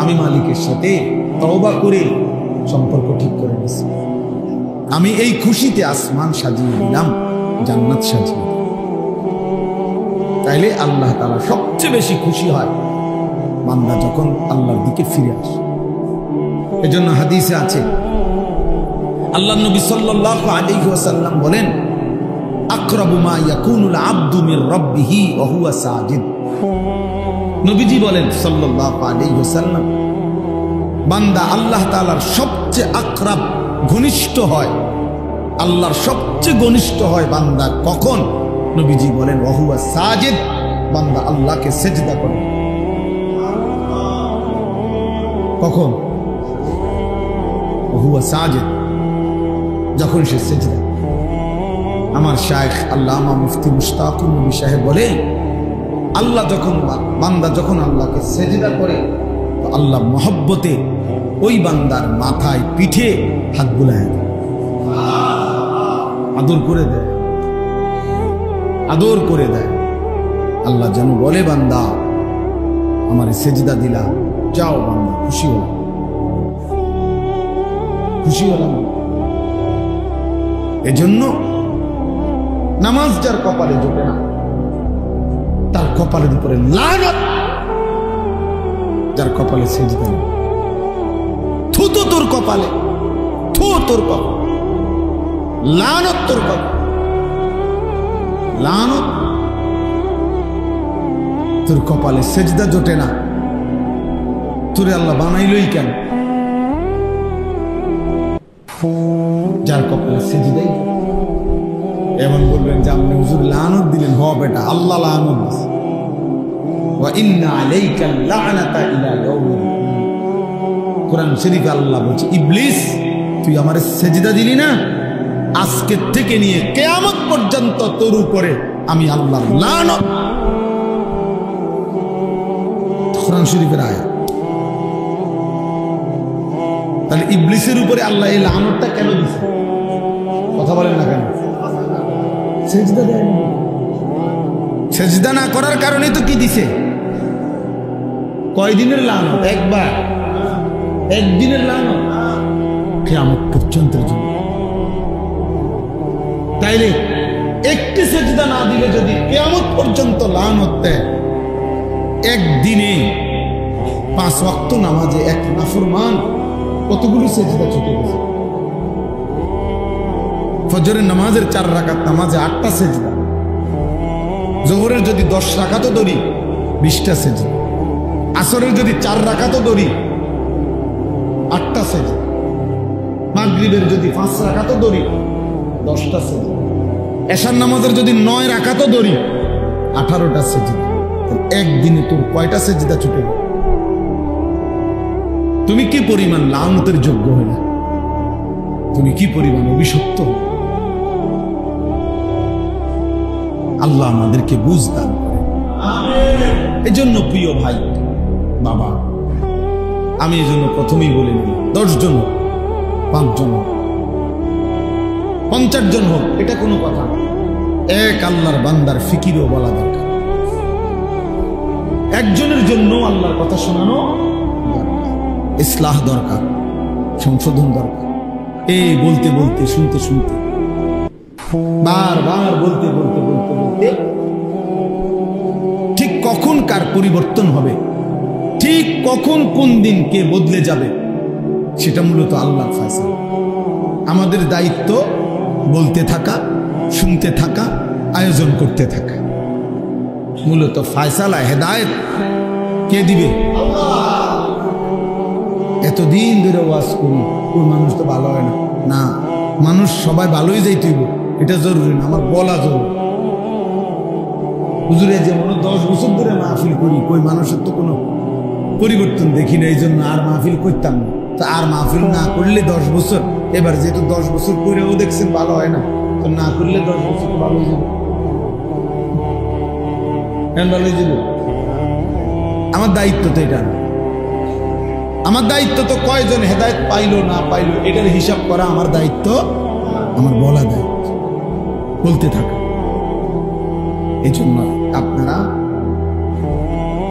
আমি মালিকের সাথে তওবা করে সম্পর্ক ঠিক করে নিয়েছি। আমি এই খুশিতে আসমান সাজিয়ে দিলাম, জান্নাত সাজিয়ে। তাইলে আল্লাহ তাআলা সবচেয়ে বেশি খুশি হয় বান্দা যখন আল্লাহর দিকে ফিরে আসে। এজন্য হাদিসে আছে, আল্লাহর নবী সাল্লাল্লাহু আলাইহি ওয়াসাল্লাম বলেন, আকরাবু মা ইয়াকুনুল আবদু মির রাব্বিহি ওয়া হুয়া সাজিদ। নবীজি বলেন সাল্লাল্লাহু আলাইহি ওয়াসাল্লাম, বান্দা আল্লাহ তাআলার সবচেয়ে আকরাব, ঘনিষ্ঠ হয়, আল্লাহর সবচেয়ে ঘনিষ্ঠ হয় বান্দা কখন? নবীজি বলেন ওয়া হুয়া সাজিদ, বান্দা আল্লাহকে সিজদা করে। কখন? ওয়া হুয়া সাজিদ, যখন সে সিজদা। আমার শায়েখ আল্লামা মুফতি মুশতাকুর নবী সাহেব বলে, আল্লাহ যখন বান্দা যখন আল্লাহকে সিজদা করে, তো আল্লাহ মহব্বতে ওই বান্দার মাথায় পিঠে হাত বুলায় দেয়, আদর করে দেয়, আদর করে দেয়। আল্লাহ যেন বলে, বান্দা আমারে সিজদা দিলা, যাও বান্দা, খুশি হল, খুশি হলাম। এজন্য নামাজ যার কপালে জোটে না, তার কপালের উপরে লানত। যার কপালে সিজদা নেই, থু তো তোর কপালে, থু তোর কপালে, লানত তোর কপালে, লানত। তোর কপালে সিজদা জোটে না, তোরে আল্লাহ বানাইলই কেন? যার কপালে সিজদাই। এমন বলবেন যে আপনি হুজুর লানত দিলেন। হ বেটা, আল্লাহ লানত দিয়েছে। ওয়া ইন্না আলাইকাল লা'নাতা ইলা ইয়াউমিল কিয়ামাহ। কোরআন শরীফে আল্লাহ বলছে, ইবলিস তুই আমারে সিজদা দিলি না, আজকে থেকে নিয়ে কিয়ামত পর্যন্ত তোর উপরে আমি আল্লাহর লানত। কোরআন শরীফের আয়াত। তাহলে ইবলিসের উপরে আল্লাহ এই লানতটা কেন দিয়েছে? কথা বলেন না কেন? সিজদা দেয় না, সিজদা না করার কারণে তো কি দিছে? কয়দিনের লানত? একবার, একদিনের লানত, কিয়ামত পর্যন্তের জন্য। তাইলে একটি সিজদা না দিলে যদি কিয়ামত পর্যন্ত লানত দেয়, একদিনে 5 ওয়াক্ত নামাজে এক নাফরমান কতগুলি সিজদা ছুটে গেছে। ফজরের নামাজের 4 রাকাত নামাজে 8টা সিজদা, যোহরের যদি 10 রাকাতও ধরি 20টা সিজদা, আসরের যদি 4 রাকাতও ধরি 8টা সিজদা, মাগরিবের যদি 5 রাকাতও ধরি 10টা সিজদা, এশার নামাজের যদি 9 রাকাতও ধরি 18টা সিজদা। একদিনে তোর কয়টা সিজদা ছুটে গেল? তুমি কি পরিমাণ লানতের যোগ্য হলে, তুমি কি পরিমাণ অভিশপ্ত। আল্লাহ আমাদেরকে বুঝ দান করে। এই জন্য প্রিয় ভাই বাবা, আমি এই জন্য প্রথমেই বলে নিই, 10 জন হোক, 5 জন হোক, 50 জন হোক, এটা কোনো কথা না। এক আল্লাহর বান্দার ফিকিরও বলা দরকার। একজনের জন্য আল্লাহর কথা শোনানো ইসলাহ দরকার, সংশোধন দরকার। এই বলতে বলতে, শুনতে শুনতে, বারবার বলতে বলতে বলতে বলতে ঠিক কখন কার পরিবর্তন হবে, ঠিক কখন কোন দিন কে বদলে যাবে, সেটা মূলত আল্লাহর ফয়সালা। আমাদের দায়িত্ব বলতে থাকা, শুনতে থাকা, আয়োজন করতে থাকা। মূলত ফায়সালা হেদায়েত কে দিবে? এতদিন ধরে ওয়াজ করি, কোন মানুষ তো ভালো হয় না। না, মানুষ সবাই ভালোই যাইতে হইব এটা জরুরি না, আমার বলা জরুরি। হুজুরে যেমন 10 বছর ধরে মাহফিল করি, কই মানুষের তো কোনো পরিবর্তন দেখি না, এই জন্য আর মাহফিল করতাম না। তো আর মাহফিল না করলে 10 বছর, এবার যেহেতু 10 বছর করেও দেখছেন ভালো হয় না, তো না করলে 10 বছর ভালো হয়ে যাবে। ভালো হয়ে যাবে। আমার দায়িত্ব তো এটা না। আমার দায়িত্ব তো কয়জন হেদায়েত পাইলো না পাইলো এটার হিসাব করা আমার দায়িত্ব, আমার বলা দায়িত্ব, বলতে থাকা। এই জন্য আপনারা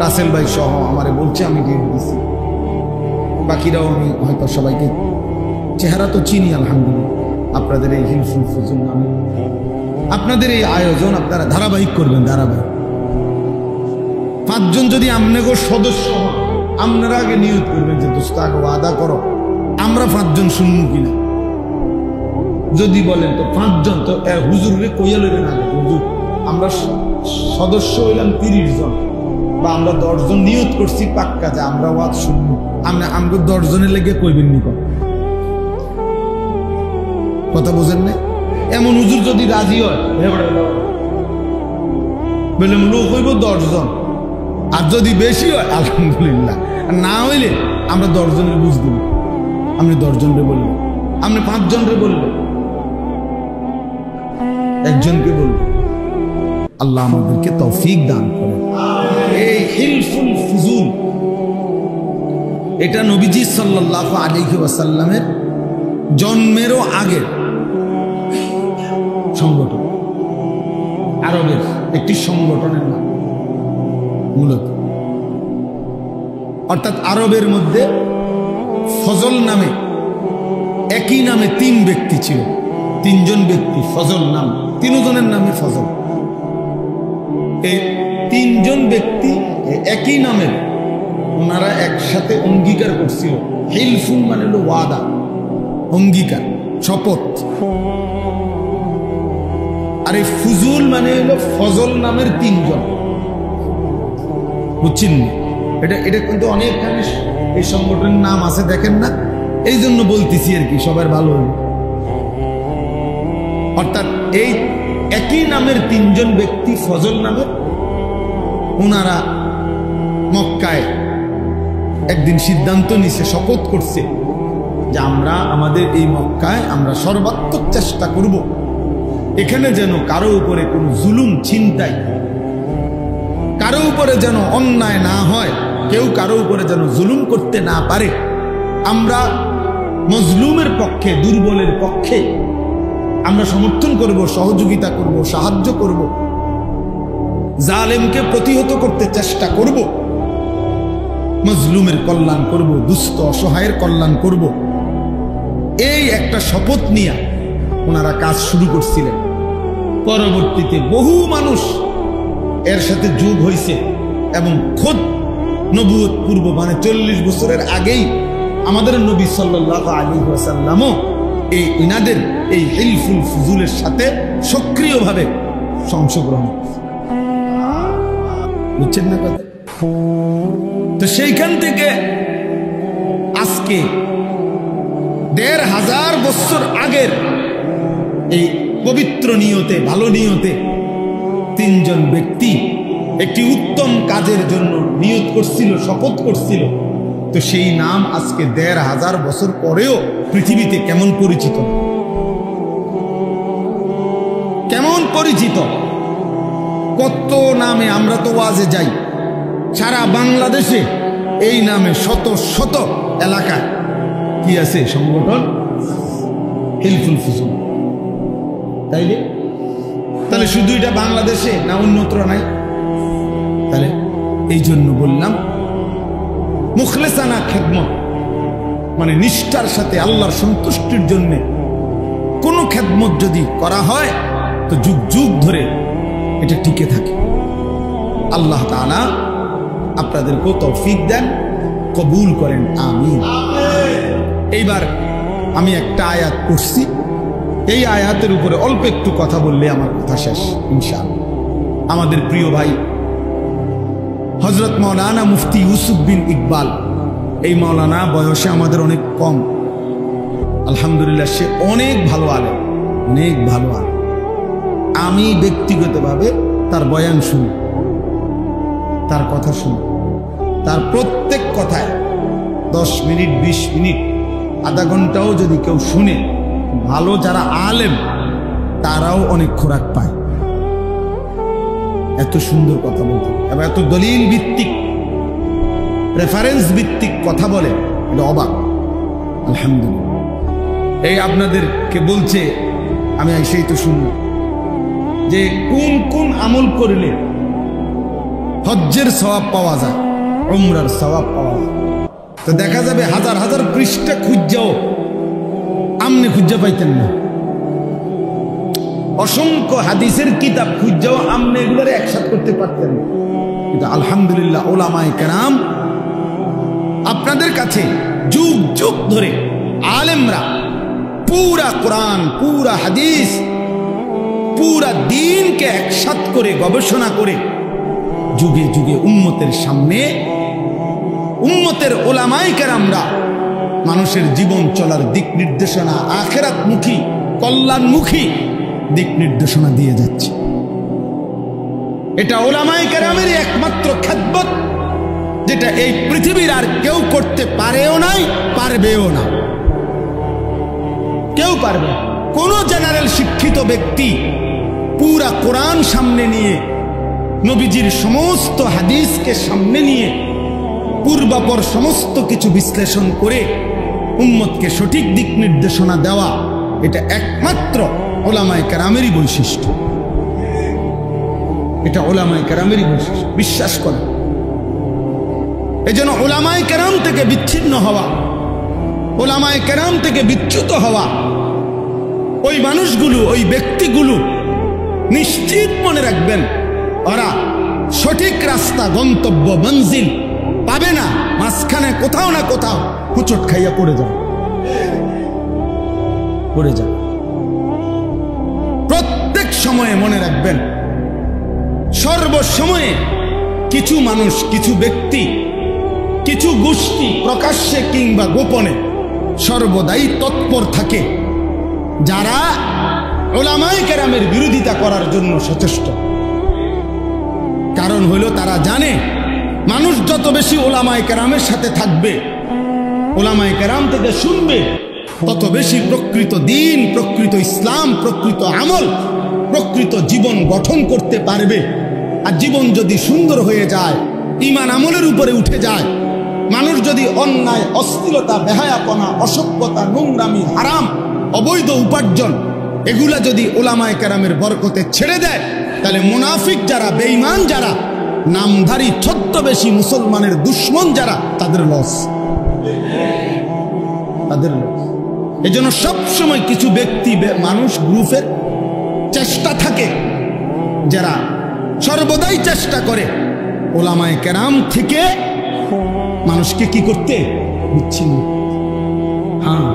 রাসেল ভাই সহ আমারে বলছে, আমি ডেট দিছি, বাকিরাও আমি হয়তো সবাইকে চেহারা তো চিনি আলহামদুলিল্লাহ। আপনাদের এই হিলফুল ফুজুল নামে আপনাদের এই আয়োজন আপনারা ধারাবাহিক করবেন, ধারাবাহিক। 5 জন যদি আপনাকে সদস্য হন, আপনারা আগে নিয়ত করবেন যে দোস্ত আগে ওয়াদা করো আমরা 5 জন শুনবো কিনা। যদি বলেন তো 5 জন, তো হুজুরে কইয়া লইবেন আগে, হুজুর আমরা সদস্য হইলাম 30 জন, বা আমরা 10 জন নিয়ত করছি পাক্কা যে আমরা ওয়াজ শুনবো। আমাকে 10 জনের লেগে কইবেন নি, কথা বোঝেন না? এমন হুজুর যদি রাজি হয় বলে লোক হইব 10 জন, আর যদি বেশি হয় আলহামদুলিল্লাহ, না হইলে আমরা 10 জনের বুঝ দিব। আপনি 10 জনরে বললেন, আপনি 5 জনরে বললেন, একজনকে বললেন। আল্লাহ আমাদেরকে তৌফিক দান করেন। এই হিলফুল ফুজুল এটা নবীজি সাল্লাল্লাহু আলাইহি ওয়াসাল্লামের জন্মেরও আগের সংগঠন, আরবের একটি সংগঠনের নাম মূলত। অর্থাৎ আরবের মধ্যে ফজল নামে, একই নামে 3 ব্যক্তি ছিল, 3 জন ব্যক্তি ফজল নাম, 3 জনের নামে ফজল। এই 3 জন ব্যক্তি একই নামের, ওনারা একসাথে অঙ্গীকার করছিল। হিলফুন মানে হলো ওয়াদা, অঙ্গীকার, শপথ। আর এই ফুজুল মানে হলো ফজল নামের 3 জন, বুঝছেন? এটা কিন্তু অনেকখানি এই সংগঠনের নাম আছে, দেখেন না? এই জন্য বলতেছি আর কি, সবার ভালো হবে। অর্থাৎ এই একই নামের 3 জন ব্যক্তি ফজল নামের, ওনারা মক্কায় একদিন সিদ্ধান্ত নিছে, শপথ করছে যে আমরা আমাদের এই মক্কায় আমরা সর্বাত্মক চেষ্টা করব এখানে যেন কারো উপরে কোনো জুলুম, ছিনতাই, কারো উপরে যেন অন্যায় না হয়, কেউ কারো উপরে যেন জুলুম করতে না পারে। আমরা মজলুমের পক্ষে, দুর্বলের পক্ষে আমরা সমর্থন করব, সহযোগিতা করব, সাহায্য করব, জালেমকে প্রতিহত করতে চেষ্টা করব, মজলুমের কল্যাণ করব, দুস্থ অসহায়ের কল্যাণ করব। এই একটা শপথ নিয়ে ওনারা কাজ শুরু করছিলেন। পরবর্তীতে বহু মানুষ এর সাথে যোগ হয়েছে এবং খোদ নবুয়ত পূর্ব মানে 40 বছরের আগেই আমাদের নবী সাল্লাল্লাহু আলাইহি ওয়াসাল্লামও এই ইনাদের এই হিলফুল ফুজুলের সাথে সক্রিয়ভাবে অংশগ্রহণ করছে। বুঝছেন না কথা? তো সেইখান থেকে আজকে 1500 বছর আগের এই পবিত্র নিয়তে, ভালো নিয়তে 3 জন ব্যক্তি একটি উত্তম কাজের জন্য নিয়ত করছিল, শপথ করছিল। তো সেই নাম আজকে 1500 বছর পরেও পৃথিবীতে কেমন পরিচিত, কেমন পরিচিত, কত নামে আমরা তো ওয়াজে যাই। সারা বাংলাদেশে এই নামে শত শত এলাকায় কি আছে সংগঠন, হিলফুল ফুজুল। তাইলে তাহলে শুধু এটা বাংলাদেশে না অন্যত্র নাই? তাহলে এই জন্য বললাম মুখলেসানা খেদমত মানে নিষ্ঠার সাথে আল্লাহর সন্তুষ্টির জন্য কোন খেদমত যদি করা হয় তো যুগ যুগ ধরে এটা টিকে থাকে। আল্লাহ তাআলা আপনাদেরকেও তৌফিক দেন, কবুল করেন, আমিন। এইবার আমি একটা আয়াত পড়ছি, এই আয়াতের উপরে অল্প একটু কথা বললে আমার কথা শেষ ইনশাআল্লাহ। আমাদের প্রিয় ভাই হযরত মাওলানা মুফতি ইউসুফ বিন ইকবাল, এই মাওলানা বয়সে আমাদের অনেক কম, আলহামদুলিল্লাহ সে অনেক ভালো আলেম, অনেক ভালো আলেম। আমি ব্যক্তিগতভাবে তার বয়ান শুনি, তার কথা শুনি, তার প্রত্যেক কথায় 10 মিনিট 20 মিনিট আধা ঘন্টাও যদি কেউ শুনে, ভালো যারা আলেম তারাও অনেক খোরাক পায়। এত সুন্দর কথা বলতে এবং এত দলিল ভিত্তিক রেফারেন্স ভিত্তিক কথা বলে, এটা অবাক। আলহামদুলিল্লাহ। এই আপনাদেরকে বলছে, আমি সেই তো শুনলাম যে কোন কোন আমল করলে হজ্জের সওয়াব পাওয়া যায়, উমরার সওয়াব পাওয়া যায়। তো দেখা যাবে হাজার হাজার পৃষ্ঠা খুঁজাও আমনে খুঁজা পাইতেন না, অসংখ্য হাদিসের কিতাব খুঁজাও আমনে এগুলোর একসাথে করতে পারতেন না। কিন্তু আলহামদুলিল্লাহ উলামায়ে কেরাম আপনাদের কাছে যুগ যুগ ধরে আলেমরা পুরা কোরআন, পুরা হাদিস, পুরা দ্বীনকে একসাথে করে গবেষণা করে যুগে যুগে উম্মতের সামনে, উম্মতের উলামায়ে কেরামরা মানুষের জীবন চলার দিক নির্দেশনা, আখিরাতমুখী কল্যাণমুখী দিক নির্দেশনা দিয়ে যাচ্ছে। এটা উলামায়ে কেরামেরই একমাত্র খেদমত, যেটা এই পৃথিবীর আর কেউ করতে পারেও নাই, পারবেও না। কেউ পারবে, কোন জেনারেল শিক্ষিত ব্যক্তি পুরা কোরআন সামনে নিয়ে, নবীজির সমস্ত হাদিসকে সামনে নিয়ে পূর্বাপর সমস্ত কিছু বিশ্লেষণ করে উম্মতকে সঠিক দিক নির্দেশনা দেওয়া, এটা একমাত্র উলামায়ে কেরামেরই বৈশিষ্ট্য। এটা উলামায়ে কেরামেরই বৈশিষ্ট্য, বিশ্বাস করে। এজন্য উলামায়ে কেরাম থেকে বিচ্ছিন্ন হওয়া, উলামায়ে কেরাম থেকে বিচ্যুত হওয়া, ওই মানুষগুলো, ওই ব্যক্তিগুলো নিশ্চিত মনে রাখবেন ওরা সঠিক রাস্তা, গন্তব্য, মঞ্জিল পাবে না, মাঝখানে কোথাও না কোথাও হুচট খাইয়া পড়ে যাবে, পড়ে যাবে। প্রত্যেক সময়ে মনে রাখবেন, সর্বসময়ে কিছু মানুষ, কিছু ব্যক্তি, কিছু গোষ্ঠী প্রকাশ্যে কিংবা গোপনে সর্বদাই তৎপর থাকে, যারা উলামায়ে কেরামের বিরোধিতা করার জন্য সচেষ্ট। কারণ হলো তারা জানে মানুষ যত বেশি উলামায়ে কেরামের সাথে থাকবে, উলামায়ে কেরাম থেকে শুনবে, তত বেশি প্রকৃত দ্বীন, প্রকৃত ইসলাম, প্রকৃত আমল, প্রকৃত জীবন গঠন করতে পারবে। আর জীবন যদি সুন্দর হয়ে যায়, ঈমান আমলের উপরে উঠে যায়, মানুষ যদি অন্যায়, অশ্লীলতা, বেহায়াপনা, অসভ্যতা, নোংরামি, হারাম, অবৈধ উপার্জন এগুলা যদি উলামায়ে কেরামের বরকতে ছেড়ে দেয়, তাহলে মুনাফিক যারা, বেঈমান যারা, নামধারী ছদ্মবেশী মুসলমানের দুশ্মন যারা, তাদের লস, তাদের লস। এজন্য সবসময় কিছু ব্যক্তি, মানুষ, গ্রুপের চেষ্টা থাকে, যারা সর্বদাই চেষ্টা করে উলামায়ে কেরাম থেকে মানুষকে কি করতে, বিচ্ছিন্ন। হ্যাঁ,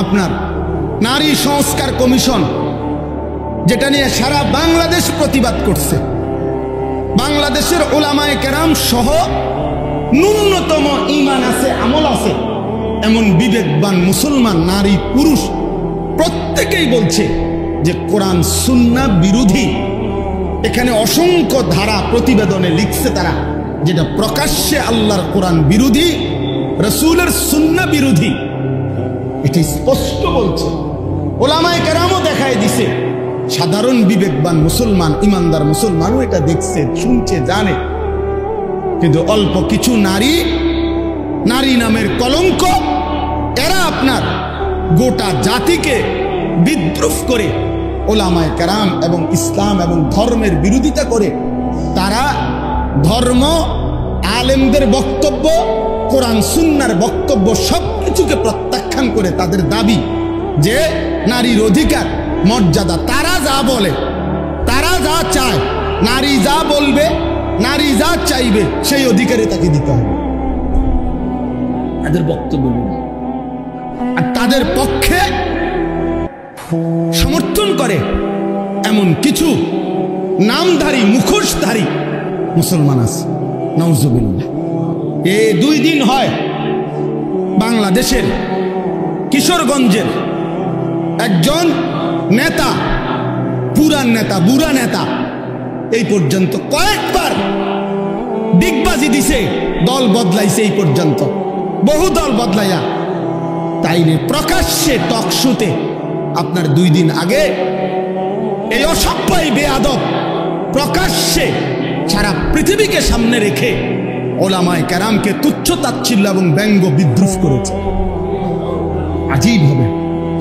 আপনার নারী সংস্কার কমিশন, যেটা নিয়ে সারা বাংলাদেশ প্রতিবাদ করছে, বাংলাদেশের উলামায়ে কেরাম সহ ন্যূনতম ঈমান আছে, আমল আছে এমন বিবেকবান মুসলমান নারী পুরুষ প্রত্যেকেই বলছে যে কোরআন সুন্নাহ বিরোধী। এখানে অসংখ্য ধারা প্রতিবেদনে লিখছে তারা, যেটা প্রকাশ্যে আল্লাহর কোরআন বিরোধী, রাসূলের সুন্নাহ বিরোধী, এটা স্পষ্ট বলছে। উলামায়ে কেরামও দেখায় দিছে, সাধারণ বিবেকবান মুসলমান, ইমানদার মুসলমানও এটা দেখছে, শুনছে, জানে। কিন্তু অল্প কিছু নারী, নারী নামের কলঙ্ক, এরা আপনার গোটা জাতিকে বিদ্রুপ করে উলামায়ে কেরাম এবং ইসলাম এবং ধর্মের বিরোধিতা করে। তারা ধর্ম, আলেমদের বক্তব্য, কোরআন সুন্নাহর বক্তব্য সবকিছুকে প্রত্যাখ্যান করে তাদের দাবি যে নারীর অধিকার, মর্যাদা, তারা যা বলে, তারা যা চায়, নারী যা বলবে, নারী যা চাইবে, সেই অধিকারে তাকে দিতে হবে, তাদের বক্তব্য। আর তাদের পক্ষে সমর্থন করে এমন কিছু নামধারী মুখোশধারী মুসলমান আছে, নাউজুবিল্লাহ। এই 2 দিন হয় বাংলাদেশের কিশোরগঞ্জের একজন নেতা, পুরান নেতা, বুড়া নেতা, এই পর্যন্ত কয়েকবার ডিগবাজি দিছে, দল বদলাইছে, এই পর্যন্ত বহু দল বদলাইয়া তাইলে প্রকাশ্যে টকশোতে আপনার 2 দিন আগে এই অসভ্য বেয়াদব প্রকাশ্যে সারা পৃথিবীকে সামনে রেখে ওলামায়ে কেরামকে তুচ্ছ তাচ্ছিল্য এবং ব্যঙ্গ বিদ্রুপ করেছে। আজীব হবে।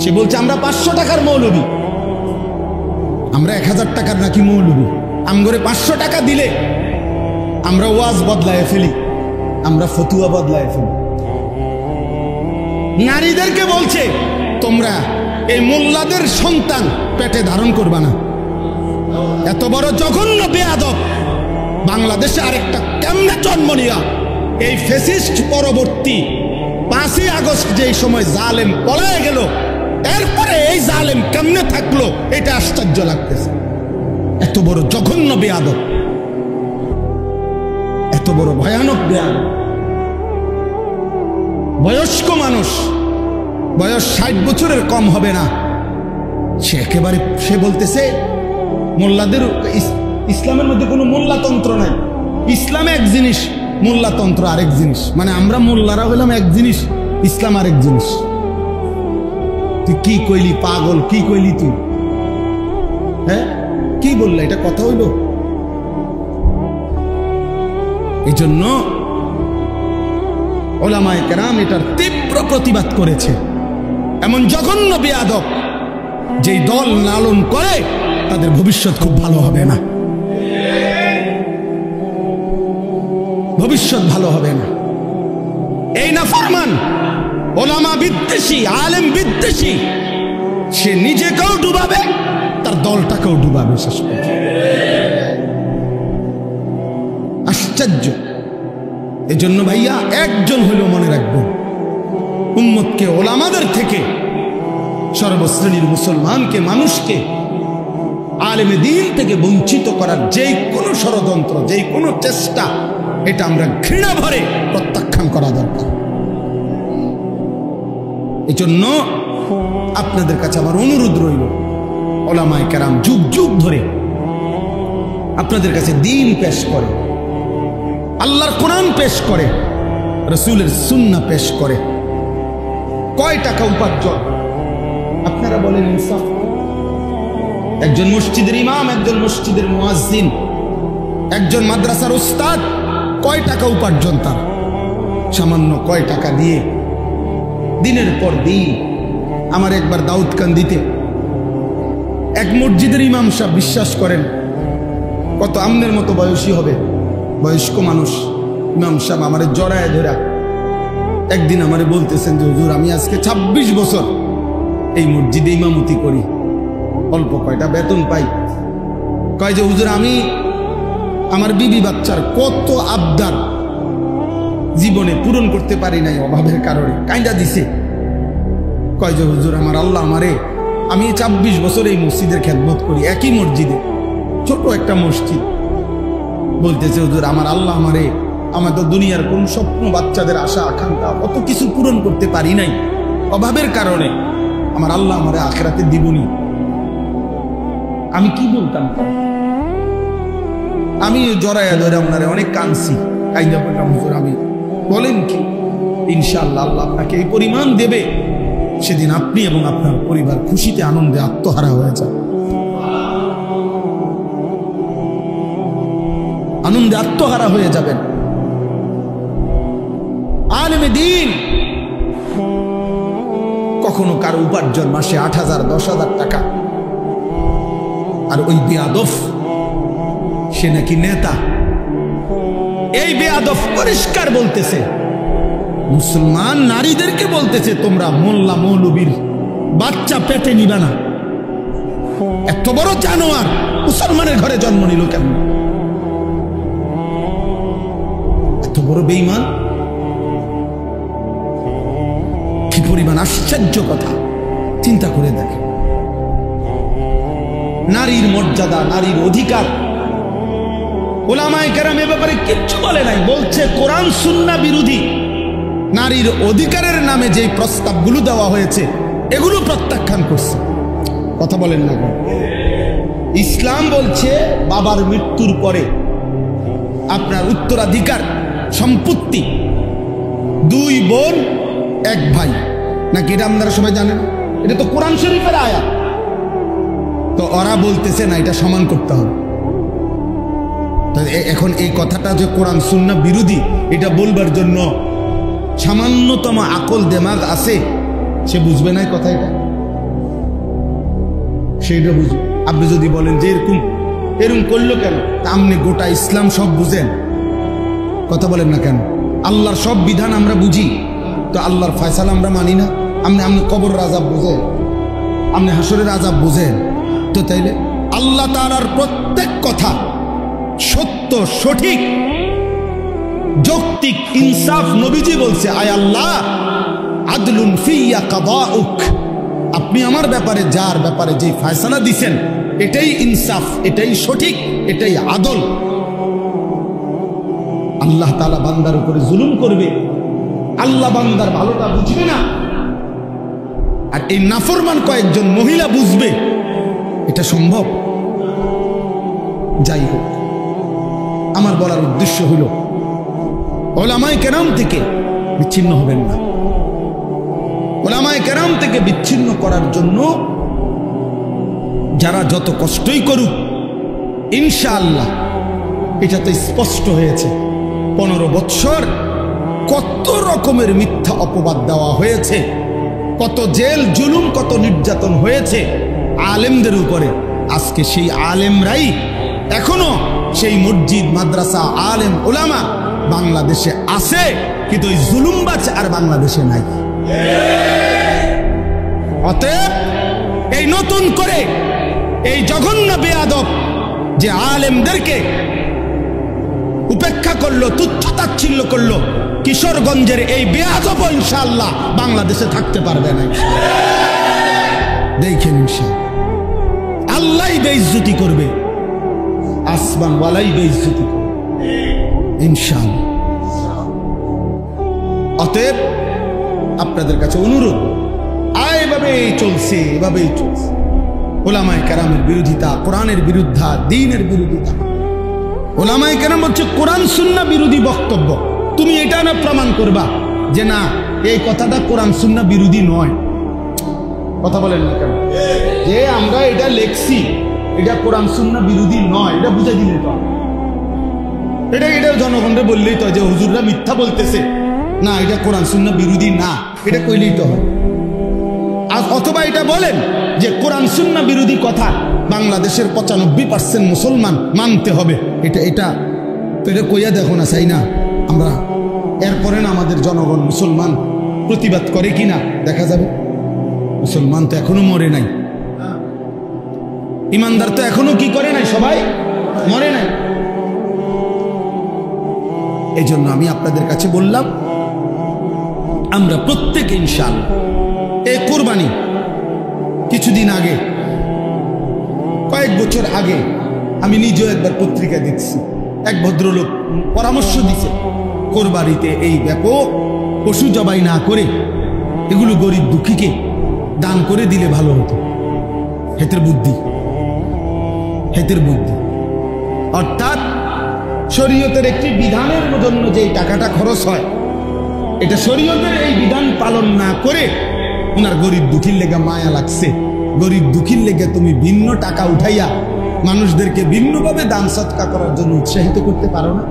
সে বলছে আমরা 500 টাকার মৌলবী, আমরা 1000 টাকার নাকি মৌলবী। আমগরে 500 টাকা দিলে আমরা ওয়াজ বদলায় ফেলি, আমরা ফতুয়া বদলায় ফেলি। নারীদেরকে বলছে তোমরা এই মোল্লাদের সন্তান পেটে ধারণ করবা না। এত বড় জঘন্য বেয়াদব বাংলাদেশে আরেকটা কেমনে জন্ম নিয়া এই ফ্যাসিস্ট পরবর্তী 5ই আগস্ট যেই সময় জালেম পলায় গেল, এরপরে এই জালেম কেমনে থাকলো এটা আশ্চর্য লাগতেছে। এত বড় জঘন্য বেয়াদব, এত বড় ভয়ানক বেয়াদব। বয়স্ক মানুষ, বয়স 60 বছরের কম হবে না, সে একেবারে সে বলতেছে মোল্লাদের ইসলামের মধ্যে কোনো মোল্লাতন্ত্র নাই। ইসলামে এক জিনিস, মোল্লাতন্ত্র আরেক জিনিস। মানে আমরা মোল্লারা হইলাম এক জিনিস, ইসলাম আরেক জিনিস। তুই কি কইলি পাগল, কি কইলি তুই? হ্যাঁ কি বললা? এটা কথা হইল? এই জন্য ওলামায়ে কেরাম এটার তীব্র প্রতিবাদ করেছে। এমন জঘন্য বেয়াদব যেই দল লালন করে তাদের ভবিষ্যৎ খুব ভালো হবে না, ভবিষ্যৎ ভালো হবে না। এই নাফরমান ওলামা বিদ্বেষী, আলেম বিদ্বেষী, সে নিজেকেও ডুবাবে, তার দলটাকেও ডুবাবে শেষ পর্যন্ত। আশ্চর্য। এজন্য ভাইয়া একজন হলেও মনে রাখবেন, উম্মতকে ওলামাদের থেকে, সর্বশ্রেণীর মুসলমানকে, মানুষকে আলেমে দ্বীন থেকে বঞ্চিত করার যেই কোনো ষড়যন্ত্র, যেই কোনো চেষ্টা, এটা আমরা ঘৃণা ভরে প্রত্যাখ্যান করা দরকার। এজন্য আপনাদের কাছে আমার অনুরোধ রইল, ওলামায়ে কেরাম যুগ যুগ ধরে আপনাদের কাছে দ্বীন পেশ করে, আল্লাহর কোরআন পেশ করে, রাসূলের সুন্নাহ পেশ করে। কয় টাকা উপার্জন আপনারা বলেন ইনসাফ? একজন মসজিদের ইমাম, একজন মসজিদের মুয়াজ্জিন, একজন মাদ্রাসার উস্তাদ, কয় টাকা উপার্জন তার? সামান্য কয় টাকা দিয়ে দিনের পর দিন। আমার একবার দাউদকান্দিতে এক মসজিদের ইমাম সাহেব, বিশ্বাস করেন কত আমনের মতো বয়সী হবে, বয়স্ক মানুষ, ইমাম সাহেব আমারে জড়ায় ধরা একদিন আমারে বলতেছেন যে হুজুর আমি আজকে 26 বছর এই মসজিদে ইমামতি করি, অল্প কয়টা বেতন পাই। কয় যে হুজুর আমি আমার বিবি বাচ্চার কত আবদার জীবনে পূরণ করতে পারি নাই অভাবের কারণে, কাইন্দা দিছে। কয় যে হুজুর আমার আল্লাহ আমারে, আমি 26 বছর এই মসজিদের খেদমত করি, একই মসজিদে, ছোট একটা মসজিদ। বলতেছে হুজুর আমার আল্লাহ আমারে, আমার তো দুনিয়ার কোন স্বপ্ন, বাচ্চাদের আশা আকাঙ্ক্ষা কত কিছু পূরণ করতে পারি নাই অভাবের কারণে, আমার আল্লাহ আমারে আখিরাতে দিবনি। আমি কি বলতাম? আমি জড়াইয়া ধরে আপনারে অনেক কাঁদছি, কাইন্দা বললাম হুজুর আমি, বলেন কি ইনশাআল্লাহ আল্লাহ আপনাকে এই পরিমাণ দেবে, সেদিন আপনি এবং আপনার পরিবার খুশিতে আনন্দে আত্মহারা হয়ে যান, আনন্দে আত্মহারা হয়ে যাবেন। আলেমে দ্বীন কখনো কারো উপার্জন মাসে 8,000 10,000 টাকা, আর ওই বেয়াদব সে নাকি নেতা। এই বেয়াদব পরিষ্কার বলতেছে, মুসলমান নারীদেরকে বলতেছে তোমরা মোল্লা মৌলবীর বাচ্চা পেটে নিবা না। এত বড় জানোয়ার মুসলমানের ঘরে জন্ম নিল কেন? এত বড় বেঈমান। কি পরিমাণ আশ্চর্য কথা, চিন্তা করে দেখেন। নারীর মর্যাদা, নারীর অধিকার, উলামায়ে কেরাম এ ব্যাপারে কিচ্ছু বলে নাই, বলছে কোরআন সুন্নাহ বিরোধী। নারীর অধিকারের নামে যে প্রস্তাবগুলো দেওয়া হয়েছে এগুলো প্রত্যাখ্যান করছে। কথা বলেন না? ইসলাম বলছে বাবার মৃত্যুর পরে আপনার উত্তরাধিকার সম্পত্তি 2 বোন 1 ভাই, নাকি এটা আপনারা সবাই জানেন? এটা তো কোরআন শরীফের আয়াত। তো ওরা বলতেছে না, এটা সমান করতে হবে। এখন এই কথাটা যে কোরআন সুন্নাহ বিরোধী, এটা বলবার জন্য সামান্যতম আকল দেমাগ আছে, সে বুঝবে না কথা, এটা সেইটা বুঝবে। আপনি যদি বলেন যে এরকম করলো কেন, তা আপনি গোটা ইসলাম সব বুঝেন। কথা বলেন না কেন? আল্লাহর সব বিধান আমরা বুঝি, তো আল্লাহর ফয়সালা আমরা মানি না। আপনি কবরের আযাব বুঝেন, আপনি হাসরের আযাব বুঝেন, তো তাইলে আল্লাহ তাআলার প্রত্যেক কথা সত্য, সঠিক, যৌক্তিক, ইনসাফ। নবীজি বলছে, আয় আল্লাহ আদলুন ফিয়া কাদাউক, আপনি আমার ব্যাপারে যার ব্যাপারে যে ফয়সালা দিছেন এটাই ইনসাফ, এটাই সঠিক, এটাই আদল। আল্লাহ তাআলা বান্দার উপরে জুলুম করবে, আল্লাহ বান্দার ভালোটা বুঝবে না, আর এই নাফরমান কয়েকজন মহিলা বুঝবে? এটা সম্ভব? যাই হোক, আমার বলার উদ্দেশ্য হলো উলামায়ে কেরাম থেকে বিচ্ছিন্ন হবেন না। উলামায়ে কেরাম থেকে বিচ্ছিন্ন করার জন্য যারা যত কষ্টই করুক, ইনশাআল্লাহ এটা তো স্পষ্ট হয়েছে 15 বৎসর কত রকমের মিথ্যা অপবাদ দেওয়া হয়েছে, কত জেল জুলুম, কত নির্যাতন হয়েছে আলেমদের উপরে। আজকে সেই আলেমরাই এখনো সেই মসজিদ, মাদ্রাসা, আলেম, ওলামা বাংলাদেশে আছে, কিন্তু ওই জুলুমবাজ আর বাংলাদেশে নাই। অতএব এই নতুন করে এই জঘন্য বেয়াদব যে আলেমদেরকে উপেক্ষা করলো, তুচ্ছ তাচ্ছিল্য করলো, কিশোরগঞ্জের এই বেয়াদব ইনশাআল্লাহ বাংলাদেশে থাকতে পারবে না। দেখেন, ইনশাআল্লাহ আল্লাহই বেইজ্জতি করবে, আসমান ওয়ালাই বেইজ্জতি করবে ইনশাআল্লাহ। অতএব আপনাদের কাছে অনুরোধ, এভাবেই চলছে, এভাবেই চলছে। উলামায়ে কেরামের বিরোধিতা, কোরআনের বিরুদ্ধা, দ্বীনের বিরোধিতা। উলামায়ে কেরাম হচ্ছে কোরআন সুন্নাহ বিরোধী বক্তব্য। তুমি এটা না প্রমাণ করবা যে না এই কথাটা কোরআন সুন্নাহ বিরোধী নয়। কথা বলেন না কেন? যে আমরা এটা লেখছি এটা কোরআন সুন্নাহ বিরোধী নয়, এটা বুঝে দিলে তো, এটা জনগণকে বললেই তো যে হুজুররা মিথ্যা বলতেছে, না এটা কোরআন সুন্নাহ বিরোধী না, এটা কইলেই তো হয়। অথবা এটা বলেন যে কোরআন সুন্নাহ বিরোধী কথা বাংলাদেশের 95% মুসলমান মানতে হবে, এটা কইয়া দেখো না, চাই না আমরা। এরপরে না আমাদের জনগণ মুসলমান প্রতিবাদ করে কিনা দেখা যাবে। মুসলমান তো এখনো মরে নাই, ইমানদার তো এখনো কি করে নাই, সবাই মরে নাই। এই জন্য আমি আপনাদের কাছে বললাম, আমরা প্রত্যেকে ইনশাআল্লাহ এই কুরবানি কিছুদিন আগে, কয়েক বছর আগে আমি নিজেও একবার পত্রিকা দেখছি, এক ভদ্রলোক পরামর্শ দিছে কোরবানিতে এই ব্যাপক পশু জবাই না করে এগুলো গরিব দুঃখীকে দান করে দিলে ভালো হতো। হেতের বুদ্ধি, হেতের বুদ্ধি। অর্থাৎ শরীয়তের একটি বিধানের জন্য যে টাকাটা খরচ হয়, এটা শরীয়তের এই বিধান পালন না করে ওনার গরিব দুঃখীর লেগে মায়া লাগছে, গরিব দুঃখীর লেগে তুমি ভিন্ন টাকা উঠাইয়া মানুষদেরকে ভিন্নভাবে দান সৎকা করার জন্য উৎসাহিত করতে পারো না?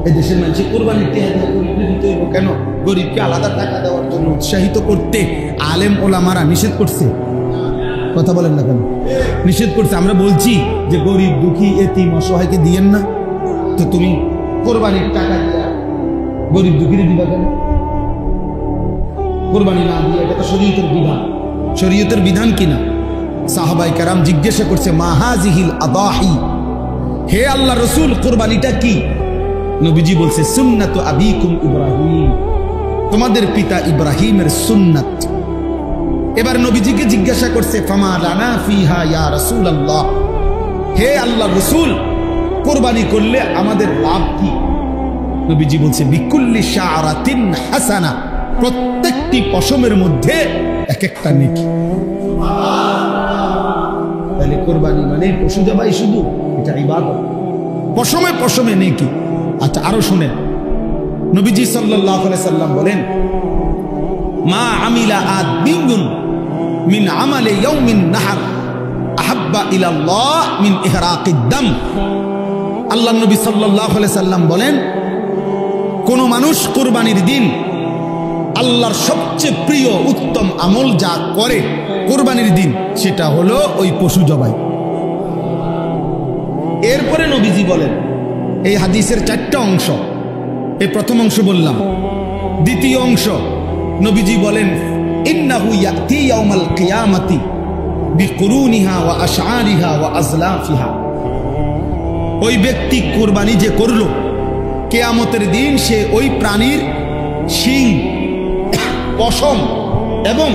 এই দেশের মানুষ কোরবানির কেন গরিবকে আলাদা টাকা দেওয়ার জন্য উৎসাহিত করতে আলেম ওলামারা নিষেধ করছে। কথা বলেন না কেন? নিষেধ করছে। আমরা বলছি যে গরিব দুঃখী এতিম অসহায়কে দিয়েন না, তো তুমি কোরবানির টাকা দিয়া গরিব দুঃখীরে দিবা কেন? কোরবানি না দিয়ে, এটা তো শরীয়তের বিধান। শরীয়তের বিধান কিনা? সাহাবায়ে কেরাম জিজ্ঞাসা করছে, মা হাযিহিল আদাহি, হে আল্লাহ রাসূল কোরবানিটা কি? নবীজি বলছে, সুন্নাতু আবিকুম ইব্রাহিম, তোমাদের পিতা ইব্রাহিমের সুন্নাত। এবার নবীজিকে জিজ্ঞাসা করছে, ফামা লানা ফিহা ইয়া রাসূলুল্লাহ, হে আল্লাহ রাসূল, কুরবানি করলে আমাদের লাভ কি? নবীজি বলছে, বিকুল্লি শাআরাতিন হাসানা, প্রত্যেকটি পশমের মধ্যে এক একটা নেকি। তাহলে কুরবানি মানে পশু জবাই শুধু? এটা ইবাদত, পশমে পশমে নেকি। আচ্ছা, আরো শুনেন, নবীজি সাল্লাল্লাহু আলাইহি সাল্লাম বলেন, মা আমিলা আদমিন মিন আমালি ইয়াউমিন নাহর আহাব্বা ইলাল্লাহ মিন ইহরাকিদ দাম। আল্লাহ নবী সাল্লাল্লাহু আলাইহি সাল্লাম বলেন, কোন মানুষ কুরবানির দিন আল্লাহর সবচেয়ে প্রিয় উত্তম আমল যা করে কুরবানির দিন, সেটা হলো ওই পশু জবাই। এরপরে নবীজি বলেন, এই হাদিসের 4টা অংশ, এই প্রথম অংশ বললাম। দ্বিতীয় অংশ নবীজি বলেন, ইন্নাহু ইয়াতি ইয়াউমাল কিয়ামাতি বিকুরুনিহা ওয়া আশআরিহা ওয়া আজলাফিহা। ওই ব্যক্তি কুরবানি যে করলো, কিয়ামতের দিন সে ওই প্রাণীর শিং, পশম এবং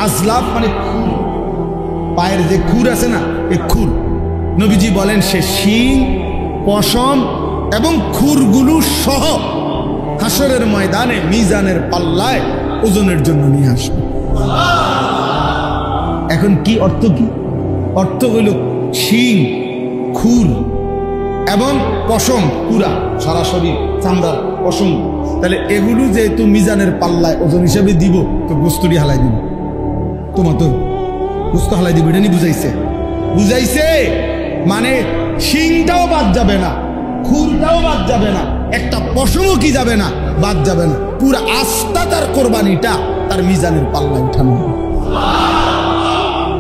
আজলাফ মানে খুর, পায়ের যে খুর আছে না, এই খুর, নবীজি বলেন সে শিং, পশম এবং খুরগুলো সহ হাসরের ময়দানে মিজানের পাল্লায় ওজনের জন্য নিয়ে আসবে। এখন কি অর্থ? কি অর্থ? হইল শিং, খুর এবং পশম, পুরা সারা শরীর চামড়ার পশম। তাহলে এগুলো যেহেতু মিজানের পাল্লায় ওজন হিসাবে দিব, তো গোস্তটি হালাই দিব, তোমার তো গোস্ত হালাই দিব, এটা নি বুঝাইছে? বুঝাইছে মানে শিংটাও বাদ যাবে না, খুরটাও বাদ যাবে না, একটা পশমও কি যাবে না, বাদ যাবে না, পুরা আস্থা তার কোরবানিটা তার মিজানের পাল্লায় উঠানো হবে।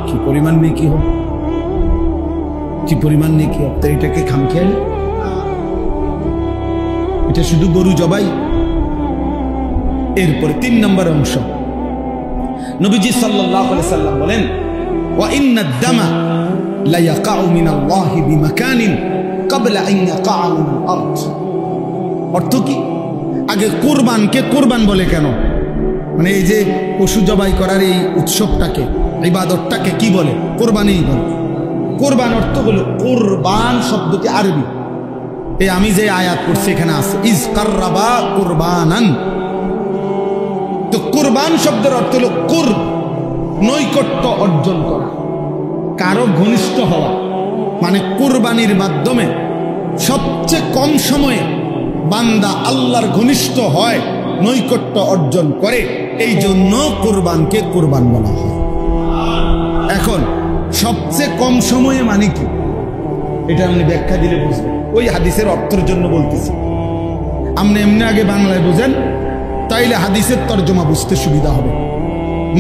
কি পরিমাণ নেই কি হবে, কি পরিমাণ নেই কি হবে। এটাকে খামখেয়ালি, এটা শুধু গরু জবাই। এরপরে 3 নম্বর অংশ, নবীজি সাল্লাল্লাহু আলাইহি সাল্লাম বলেন, ওয়া ইন্নাদ দামা লা ইয়াকাউ মিনাল্লাহি বিমাকানিন ক্বাবলা আন ইয়াকাআ মিনাল আরদ। অর্থ কি? আগে কুরবানকে কুরবান বলে কেন? মানে এই যে পশু জবাই করার এই উৎসবটাকে, ইবাদতটাকে কি বলে? কুরবানি বলে। কুরবান অর্থ হলো, কুরবান শব্দটি আরবি, এই আমি যে আয়াত পড়ছি এখানে আছে, ইজ কাররাবা কুরবানান। তো কুরবান শব্দের অর্থ হলো কুরব, নৈকট্য অর্জন করা, কারো ঘনিষ্ঠ হওয়া। মানে কুরবানির মাধ্যমে সবচেয়ে কম সময়ে বান্দা আল্লাহর ঘনিষ্ঠ হয়, নৈকট্য অর্জন করে, এই জন্য কুরবানকে কুরবান বলা হয়। এখন সবচেয়ে কম সময়ে মানে কি, এটা আপনি ব্যাখ্যা দিলে বুঝবেন। ওই হাদিসের অর্থের জন্য বলতেছি, আপনি এমনি আগে বাংলায় বুঝেন, তাইলে হাদিসের তর্জমা বুঝতে সুবিধা হবে।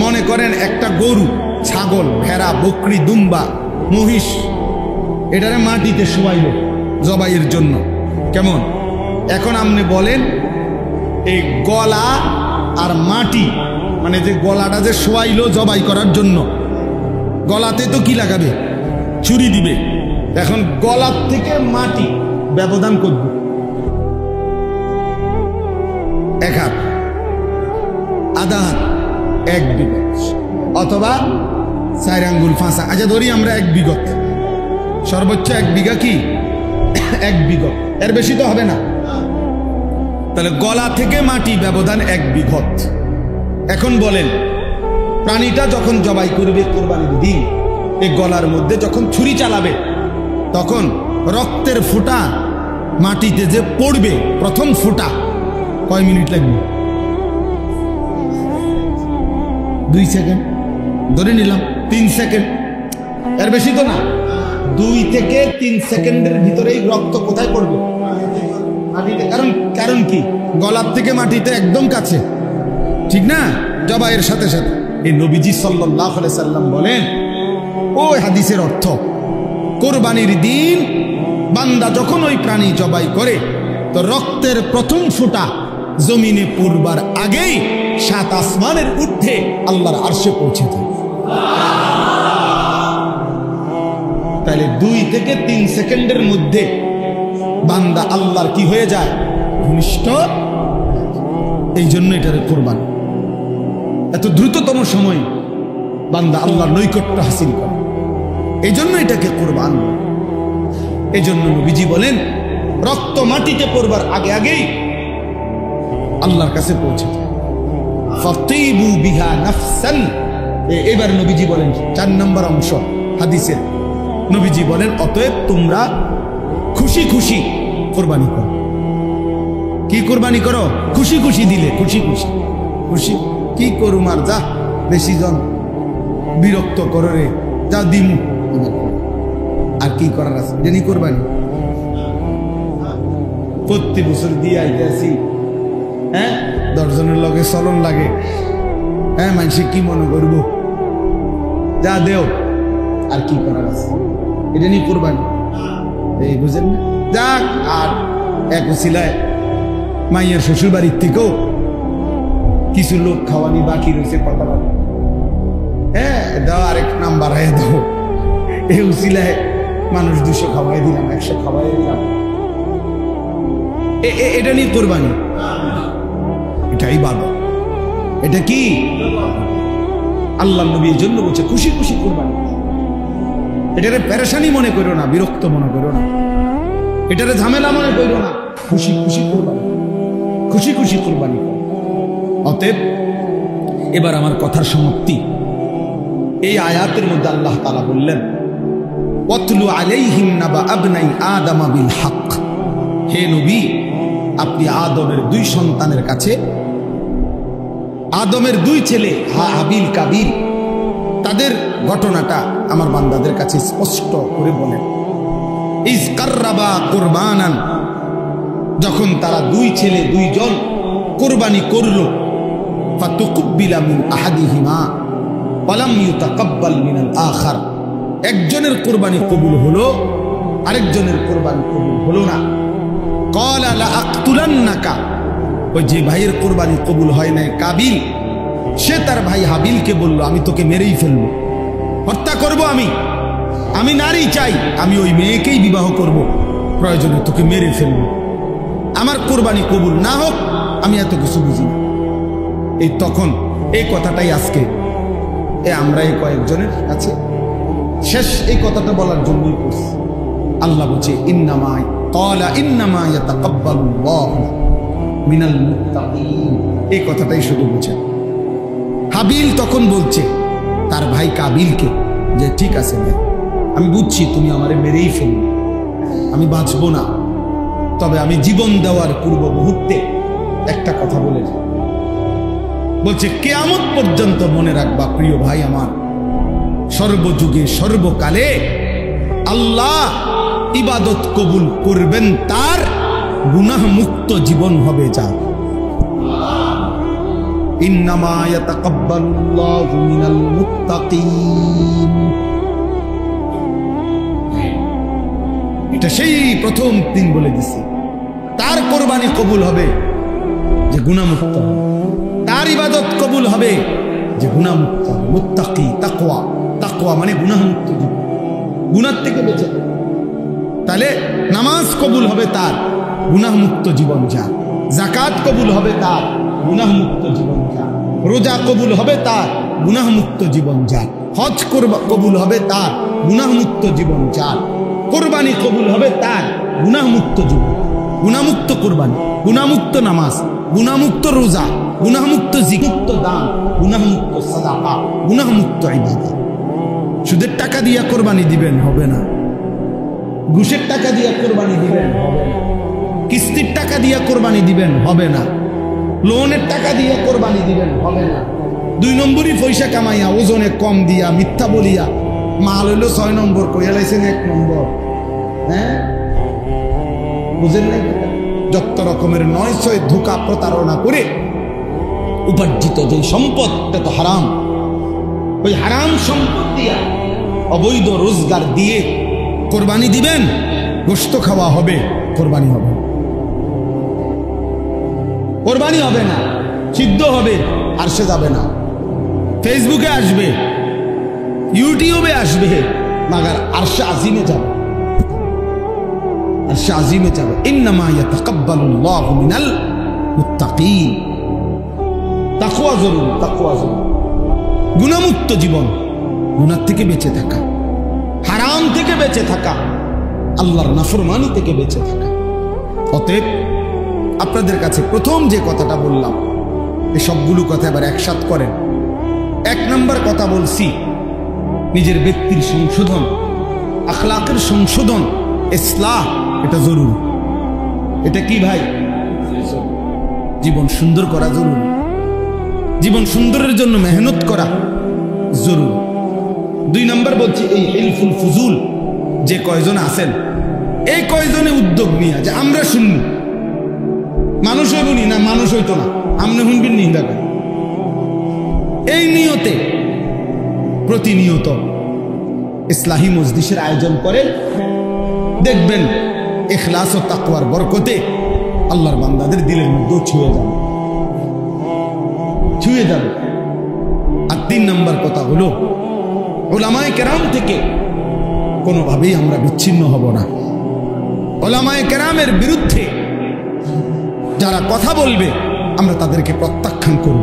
মনে করেন একটা গরু, ছাগল, ভেড়া, বকরি, দুম্বা, মহিষ, এটারে মাটিতে শোয়াইল জবাইয়ের জন্য, কেমন? এখন আপনি বলেন, এই গলা আর মাটি, মানে যে গলাটা যে শোয়াইল জবাই করার জন্য, গলাতে তো কি লাগাবে? ছুরি দিবে। এখন গলার থেকে মাটি ব্যবধান করব 1 হাত, আধা হাত, 1 বিঘত, অথবা 4 আঙ্গুল ফাঁসা। আচ্ছা ধরি আমরা 1 বিঘত, সর্বোচ্চ 1 বিঘা কি 1 বিঘত, এর বেশি তো হবে না। তাহলে গলা থেকে মাটি ব্যবধান 1 বিঘত। এখন বলেন, প্রাণীটা যখন জবাই করবে কোরবানির দিন, এই গলার মধ্যে যখন ছুরি চালাবে, তখন রক্তের ফোঁটা মাটিতে যে পড়বে, প্রথম ফোঁটা, কয় মিনিট লাগবে? 2 সেকেন্ড ধরে নিলাম, 3 সেকেন্ড, এর বেশি তো না। 2 থেকে 3 সেকেন্ডের ভিতরেই রক্ত কোথায় পড়বে? মাটিতে। কারণ কি? গলার থেকে মাটিতে একদম কাছে, ঠিক না? জবাইয়ের সাথে সাথে। এই নবীজি সাল্লাল্লাহু আলাইহি সাল্লাম বলেন, ওই হাদিসের অর্থ, কোরবানির দিন বান্দা যখন ওই প্রাণী জবাই করে, তো রক্তের প্রথম ফোঁটা জমিনে পড়বার আগেই 7 আসমানের ঊর্ধ্বে আল্লাহর আরশে পৌঁছে যায়। তাহলে 2 থেকে 3 সেকেন্ডের মধ্যে বান্দা আল্লাহর কি হয়ে যায়? ঘনিষ্ঠ। এই জন্য এটারে কোরবান। এত দ্রুততম সময় বান্দা আল্লাহর নৈকট্য হাসিল করে, এই জন্য এটাকে কোরবান। এই জন্য নবীজি বলেন রক্ত মাটিতে পড়বার আগে আগেই আল্লাহর কাছে পৌঁছে যায়। ফাতিবু বিহা নাফসান। এবার নবীজি বলেন 4 নম্বর অংশ হাদিসের, নবীজি বলেন অতএব তোমরা খুশি খুশি কোরবানি করো। কি কোরবানি করো? খুশি খুশি দিলে, খুশি খুশি। খুশি কি করুম আর, যা বেশি জন বিরক্ত করো রে, যা দিমু, আর কি করার আছে, জানি কোরবানি। প্রতি বছর দিয়ে আইতে আসি, হ্যাঁ 10 জনের লগে চলন লাগে, হ্যাঁ মানুষ কি মনে করব, যা দেও, আর কি করার আছে, এটা নিয়ে কোরবানি। এই বুঝেন না? যাক, আর এক উসিলায় মাইয়ার শ্বশুর বাড়ির থেকেও কিছু লোক খাওয়ানি বাকি রয়েছে, কথা বলে, হ্যাঁ দাও আরেক নাম্বার হয়ে দাও, এই উসিলায় মানুষ 200 খাওয়াই দিলাম, 100 খাওয়াই দিলাম, এটা নিয়ে কোরবানি? এটা ইবাদত। এটা কি? আল্লাহ নবী এই জন্য বলছে খুশি খুশি কোরবানি। এটারে পেরেশানি মনে করো না, বিরক্ত মনে করো না, এটারে ঝামেলা মনে করো না, খুশি খুশি কোরবানি, খুশি খুশি কোরবানি করো। অতএব এবার আমার কথার সমাপ্তি। এই আয়াতের মধ্যে আল্লাহ তাআলা বললেন ওয়াতলু আলাইহিম নাবা আবনাই আদম বিল হক। হে নবী, আপনি আদমের 2 সন্তানের কাছে, আদমের 2 ছেলে হাবিল কাবিল, তাদের ঘটনাটা আমার বান্দাদের কাছে স্পষ্ট করে বলেন। ইজ কাররাবা কুরবানান, যখন তারা 2 ছেলে 2 জন কুরবানি করল, ফাতুকুব্বিলা মিন আহাদিহিমা ওয়ালাম ইউতাকাব্বাল মিনাল আখার, একজনের কুরবানি কবুল হলো, আরেকজনের কুরবানি কবুল হলো না। ক্বালা লা আকতুলান্নাকা, ওই যে ভাইয়ের কুরবানি কবুল হয় নাই কাবিল, সে তার ভাই হাবিলকে বলল আমি তোকে মেরেই ফেলবো, হত্যা করব, আমি নারী চাই, আমি ওই মেয়েকেই বিবাহ করব, প্রয়োজনে তোকে মেরে ফেলবো, আমার কোরবানি কবুল না হোক, আমি এত কিছু বুঝি না। এই তখন এই কথাটাই আজকে আমরা এই কয়েকজনের কাছে শেষ এই কথাটা বলার জন্যই করছি। আল্লাহ বলছে ইন্নামা ক্বালা ইন্নামা ইয়াতাকাব্বালুল্লাহু মিনাল মুত্তাকিন, এই কথাটাই শুধু বুঝেন। হাবিল তখন বলছে তার ভাই কাবিলকে যে ঠিক আছে ভাই, আমি বুঝছি তুমি আমারে মেরেই ফেলবে, আমি বাঁচবো না, তবে আমি জীবন দেওয়ার পূর্ব মুহূর্তে একটা কথা বলে যাই। বলছে কিয়ামত পর্যন্ত মনে রাখবা প্রিয় ভাই আমার, সর্বযুগে সর্বকালে আল্লাহ ইবাদত কবুল করবেন তার, গুনাহ মুক্ত জীবন হবে যার। ইন্নামা ইয়াতাকাব্বালুল্লাহু মিনাল মুত্তাকিন, এটা সেই প্রথম দিন বলে দিছি, তার কোরবানি কবুল হবে যে গুনাহমুক্ত হবে, তার ইবাদত কবুল হবে যে গুনাহমুক্ত হবে। মুত্তাকি, তাকওয়া, তাকওয়া মানে গুনাহমুক্ত জীবন, গুনাহ থেকে বেঁচে থাকা। তাহলে নামাজ কবুল হবে তার, গুনাহমুক্ত জীবন যার। যাকাত কবুল হবে তার, গুনাহমুক্ত জীবন যার। রোজা কবুল হবে তার, গুনাহমুক্ত জীবন যার। হজ কবুল হবে তার, গুনাহমুক্ত জীবন যার। কোরবানি কবুল হবে তার, গুনাহমুক্ত জীবন, গুনাহমুক্ত কোরবানি, গুনাহমুক্ত নামাজ, গুনাহমুক্ত রোজা, গুনাহমুক্ত জিকির, দান, গুনাহমুক্ত সাদাকা, গুনাহমুক্ত ইবাদত। সুদের টাকা দিয়া কোরবানি দিবেন, হবে না। ঘুষের টাকা দিয়া কোরবানি দিবেন, হবে না। কিস্তির টাকা দিয়া কোরবানি দিবেন, হবে না। লোনের টাকা দিয়া কোরবানি দিবেন, হবে না। 2 নম্বরই পয়সা কামাইয়া, ওজনে কম দিয়া, মিথ্যা বলিয়া, মাল হইল 6 নম্বর, কইয়া লাইছেন 1 নম্বর। হ্যাঁ বুঝেন নাই? যত রকমের 9 ধোঁকা প্রতারণা করে উপার্জিত যে সম্পদ, এটা তো হারাম। ওই হারাম সম্পদ দিয়া, অবৈধ রোজগার দিয়ে কোরবানি দিবেন, গোশত খাওয়া হবে, কোরবানি হবে, কোরবানি হবে না। সিদ্ধ হবে, আর সে যাবে না। ফেসবুকে আসবে, ইউটিউবে আসবে, মাগার আরশে আজিমে যাবে, আরশে আজিমে যাবে। ইন্নামা ইয়াতাকাব্বালুল্লাহু মিনাল মুত্তাকিন। তাকওয়া জরুরি, তাকওয়া জরুরি। গুনাহমুক্ত জীবন, গুনাহ থেকে বেঁচে থাকা, হারাম থেকে বেঁচে থাকা, আল্লাহর নাফরমানি থেকে বেঁচে থাকা। অতএব আপনাদের কাছে প্রথম যে কথাটা বললাম, এই সবগুলো কথা এবার একসাথ করেন। এক নাম্বার কথা বলছি, নিজের ব্যক্তির সংশোধন, আখলাকের সংশোধন, ইসলাহ, এটা জরুরি। এটা কি ভাই? জীবন সুন্দর করা জরুরি, জীবন সুন্দরের জন্য মেহনত করা জরুরি। দুই নাম্বার বলছি, এই হিলফুল ফুজুল যে কয়জন আছেন, এই কয়জনে উদ্যোগ নিয়ে যে আমরা শুনবো, মানুষ হইব নি না, মানুষ হইতো না, আমনে শুনবেন নিন্দা করেন, এই নিয়তে প্রতিনিয়ত ইসলাহি মজলিসের আয়োজন করেন। দেখবেন ইখলাস ও তাকওয়ার বরকতে আল্লাহর বান্দাদের দিলের মধ্যে ছুঁয়ে যাবে, ছুঁয়ে যাবে। আর তিন নাম্বার কথা হলো, উলামায়ে কেরাম থেকে কোনোভাবেই আমরা বিচ্ছিন্ন হব না। উলামায়ে কেরামের বিরুদ্ধে যারা কথা বলবে আমরা তাদেরকে প্রত্যাখ্যান করব।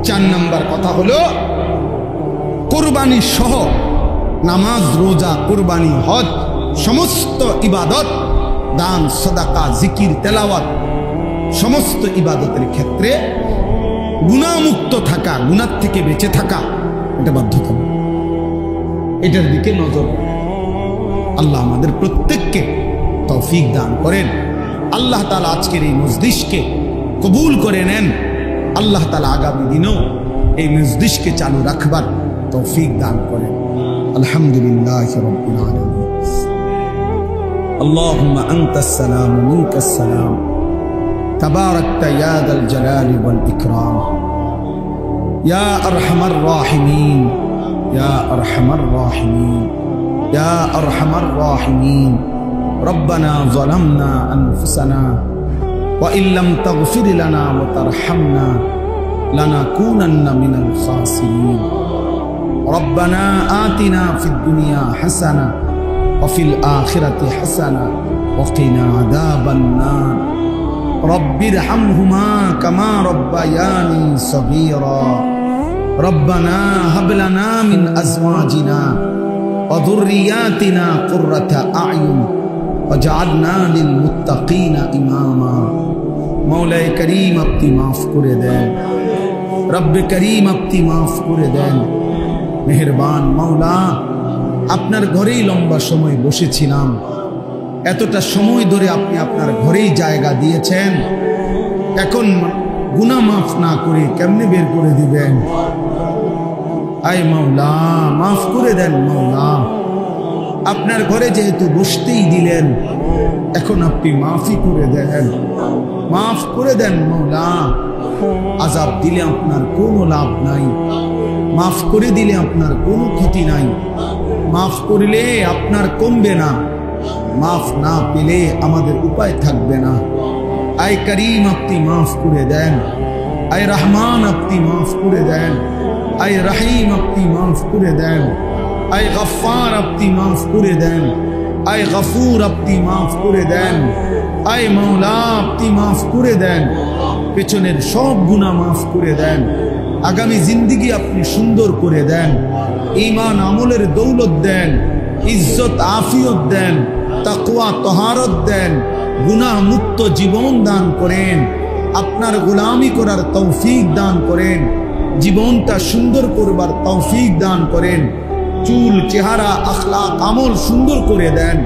চার নাম্বার কথা হলো, কুরবানি সহ নামাজ, রোজা, কুরবানি, হজ, সমস্ত ইবাদত, দান, সাদাকা, জিকির, তেলাওয়াত, সমস্ত ইবাদতের ক্ষেত্রে গুনাহমুক্ত থাকা, গুনাহ থেকে বেঁচে থাকা, এটা বাধ্যতা। এটার দিকে নজর। আল্লাহ আমাদের প্রত্যেককে তৌফিক দান করেন। আল্লাহ তাআলা আজকের এই মজলিসকে কবুল করে নেন। আল্লাহ তাআলা আগামী দিনেও এই মজলিসকে চালু রাখবার তৌফিক দান করেন। আলহামদুলিল্লাহি রাব্বিল আলামিন। আল্লাহুম্মা আনতাস সালাম ওয়া মিনকাস সালাম, তাবারাকতা ইয়া যাল জালালি ওয়াল ইকরাম, ইয়া আরহামার রাহিমিন, ইয়া আরহামার রাহিমিন, ইয়া আরহামার রাহিমিন। ربنا ظلمنا أنفسنا وإن لم تغفر لنا وترحمنا لنكونن من الخاسرين. ربنا آتنا في الدنيا حسنة وفي الآخرة حسنة وقنا عذاب النار. رب ارحمهما كما ربياني صغيرا. ربنا هب لنا من أزواجنا وذرياتنا قرة أعين وجعلنا للمتقين إماما. مولا كريم আপনি মাফ করে দেন, রব্ব করিম আপনি মাফ করে দেন। মেহেরবান মাওলা, আপনার ঘরেই লম্বা সময় বসেছিলাম, এতটা সময় ধরে আপনি আপনার ঘরেই জায়গা দিয়েছেন, এখন গুনাহ মাফ না করে কেমনে বের করে দিবেন? আয় মাওলা, মাফ করে দেন মাওলা। আপনার ঘরে যেহেতু বসতেই দিলেন, এখন আপনি মাফই করে দেন, মাফ করে দেন মাওলা। আযাব দিলে আপনার কোনো লাভ নাই, মাফ করে দিলে আপনার কোনো ক্ষতি নাই। মাফ করলে আপনার কমবে না, মাফ না পেলে আমাদের উপায় থাকবে না। আয় করিম আপনি মাফ করে দেন, আয় রহমান আপনি মাফ করে দেন, আয় রহিম আপনি মাফ করে দেন, আয় গফফার আপনি মাফ করে দেন, আয় গফুর আপনি মাফ করে দেন, আয় মাওলা আপনি মাফ করে দেন। পেছনের সব গুনাহ মাফ করে দেন, আগামী জিন্দেগি আপনি সুন্দর করে দেন, ঈমান আমলের দৌলত দেন, ইজ্জত আফিয়ত দেন, তাকওয়া তহারত দেন, গুনাহ মুক্ত জীবন দান করেন, আপনার গোলামি করার তৌফিক দান করেন, জীবনটা সুন্দর করবার তৌফিক দান করেন, চুল, চেহারা, আখলাক, আমল সুন্দর করে দেন।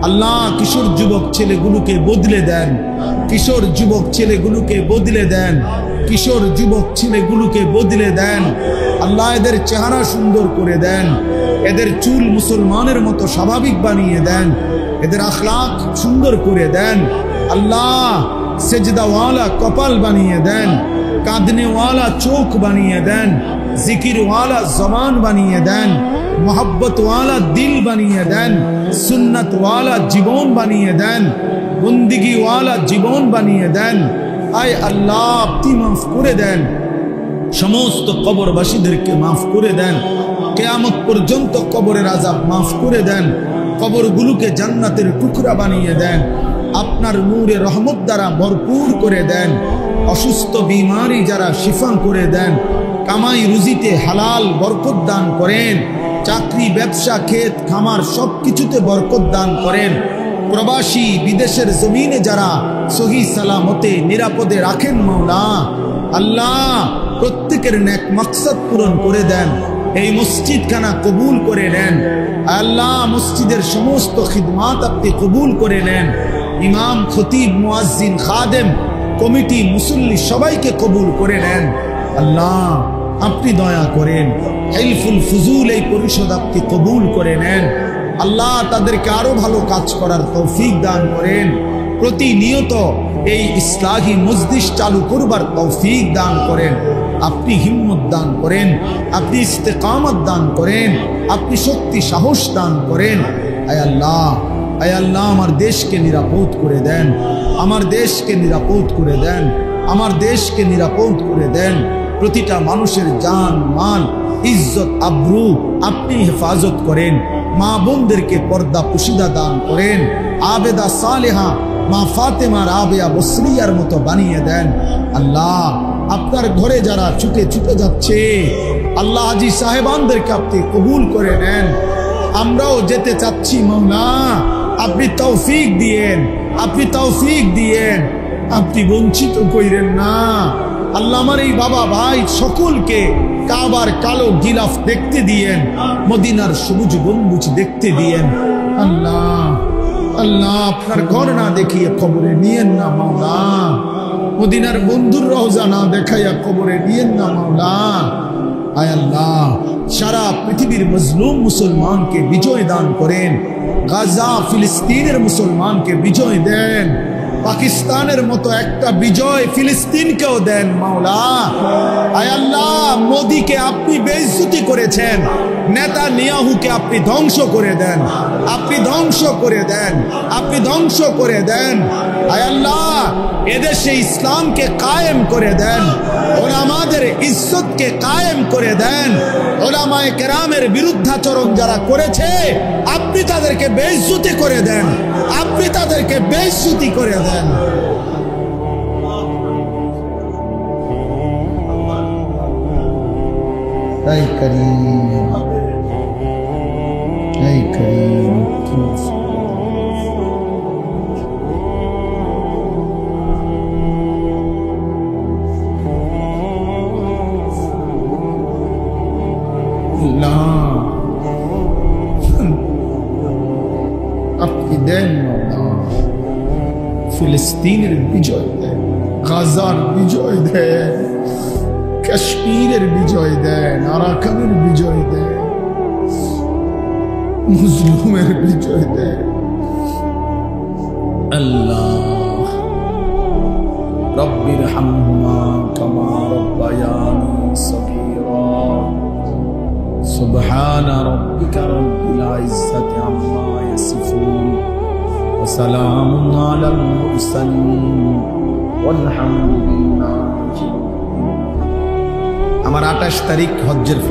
আল্লাহ কিশোর যুবক ছেলেগুলোকে বদলে দেন, কিশোর যুবক ছেলেগুলোকে বদলে দেন, কিশোর যুবক ছেলেগুলোকে বদলে দেন। আল্লাহ এদের চেহারা সুন্দর করে দেন, এদের চুল মুসলমানের মতো স্বাভাবিক বানিয়ে দেন, এদের আখলাক সুন্দর করে দেন। আল্লাহ সেজদাওয়ালা কপাল বানিয়ে দেন, কাঁদনেওয়ালা চোখ বানিয়ে দেন, জিকিরওয়ালা জবান বানিয়ে দেন, মোহব্বতওয়ালা দিল বানিয়ে দেন, সুন্নতওয়ালা জীবন বানিয়ে দেন, বন্দিগিওয়ালা জীবন বানিয়ে দেন। আয় আল্লাহ আপনি মাফ করে দেন, সমস্ত কবরবাসীদেরকে মাফ করে দেন, কিয়ামত পর্যন্ত কবরের আযাব মাফ করে দেন, কবরগুলোকে জান্নাতের টুকরা বানিয়ে দেন, আপনার নূরে রহমত দ্বারা ভরপুর করে দেন। অসুস্থ বিমারি যারা শিফা করে দেন, কামাই রুজিতে হালাল বরকত দান করেন, চাকরি ব্যবসা ক্ষেত খামার সবকিছুতে বরকত দান করেন। প্রবাসী বিদেশের জমিনে যারা সহি সালামতে নিরাপদে রাখেন মাওলা, আল্লাহ প্রত্যেকের নেক মাকসাদ পূরণ করে দেন। এই মসজিদখানা কবুল করে নেন আল্লাহ, মসজিদের সমস্ত খিদমাত আপনি কবুল করে নেন। ইমাম, খতিব, মুয়াজ্জিন, খাদেম, কমিটি, মুসল্লি সবাইকে কবুল করে নেন। আল্লাহ আপনি দয়া করেন, হেলফুল ফুজুল এই পরিষদ আপনি কবুল করে নেন। আল্লাহ তাদেরকে আরো ভালো কাজ করার তৌফিক দান করেন। প্রতিনিয়ত এই ইসলাহি মজলিস চালু করবার তৌফিক দান করেন। আপনি হিম্মত দান করেন, আপনি ইস্তেকামত দান করেন, আপনি শক্তি সাহস দান করেন। আয় আল্লাহ, আয় আল্লাহ আমার দেশকে নিরাপদ করে দেন, আমার দেশকে নিরাপদ করে দেন, আমার দেশকে নিরাপদ করে দেন। প্রতিটা মানুষের জান মাল ইজ্জত আব্রু আপনি হেফাজত করেন। মা বোনদেরকে পর্দা পুশিদা দান করেন। আবেদা সালেহা মা ফাতেমা রাবেয়া বসরিয়ার মতো বানিয়ে দেন। আল্লাহ আপনার ঘরে যারা ছুটে ছুটে যাচ্ছে, আল্লাহ হাজি সাহেবানদেরকে আপনি কবুল করে নেন। আমরাও যেতে চাচ্ছি মাওলা, আপনি তৌফিক দিয়েন, আপনি তৌফিক দিয়েন, আপনি বঞ্চিত কইরেন না। আল্লাহ আমার এই বাবা ভাই সকলকে কাবার কালো গিলাফ দেখতে দিয়েন, মদিনার সবুজ গম্বুজ দেখতে দিয়েন। আল্লাহ আল্লাহ আপনার ঘর না দেখিয়ে কবরে নিয়েন না মাওলা, মদিনার বন্ধুর রওজা না দেখাইয়া কবরে নিয়েন না মাওলা। আয় আল্লাহ সারা পৃথিবীর মজলুম মুসলমানকে বিজয় দান করেন। গাজা ফিলিস্তিনের মুসলমানকে বিজয় দেন। পাকিস্তানের মতো একটা বিজয় ফিলিস্তিনকেও দেন মাওলা। আয় আল্লাহ মোদীকে আপনি বেইজ্জতি করেছেন, নেতানিয়াহুকে আপনি ধ্বংস করে দেন, আপনি ধ্বংস করে দেন, আপনি ধ্বংস করে দেন। আয় আল্লাহ এদেশে ইসলামকে কায়েম করে দেন, ওলামাদের ইজ্জতকে কায়েম করে দেন। ওলামায়ে কেরামের বিরুদ্ধাচরণ যারা করেছে আপনি তাদেরকে বেইজ্জতি করে দেন, আপনি তাদেরকে বেইজ্জতি করে দেন। এই করিম, এই করিম আপনি দেন ফিলিস্তিনের বিজয় দেন, গাজার বিজয় দেন, কাশ্মীরের বিজয় দেন, আরাকানের বিজয় দেন, মুসলিমের বিজয় দেন। আল্লাহ রব্বির হামহুমা কামা রব্বায়ানি সগীরা। সুবহানা রাব্বিকা রব্বিল ইজ্জাতি আম্মা ইয়াসিফুন ওয়া সালামুন আলাল মুরসালিন ওয়ালহামদুলিল্লাহ। আমার 28 তারিখ হজ্জের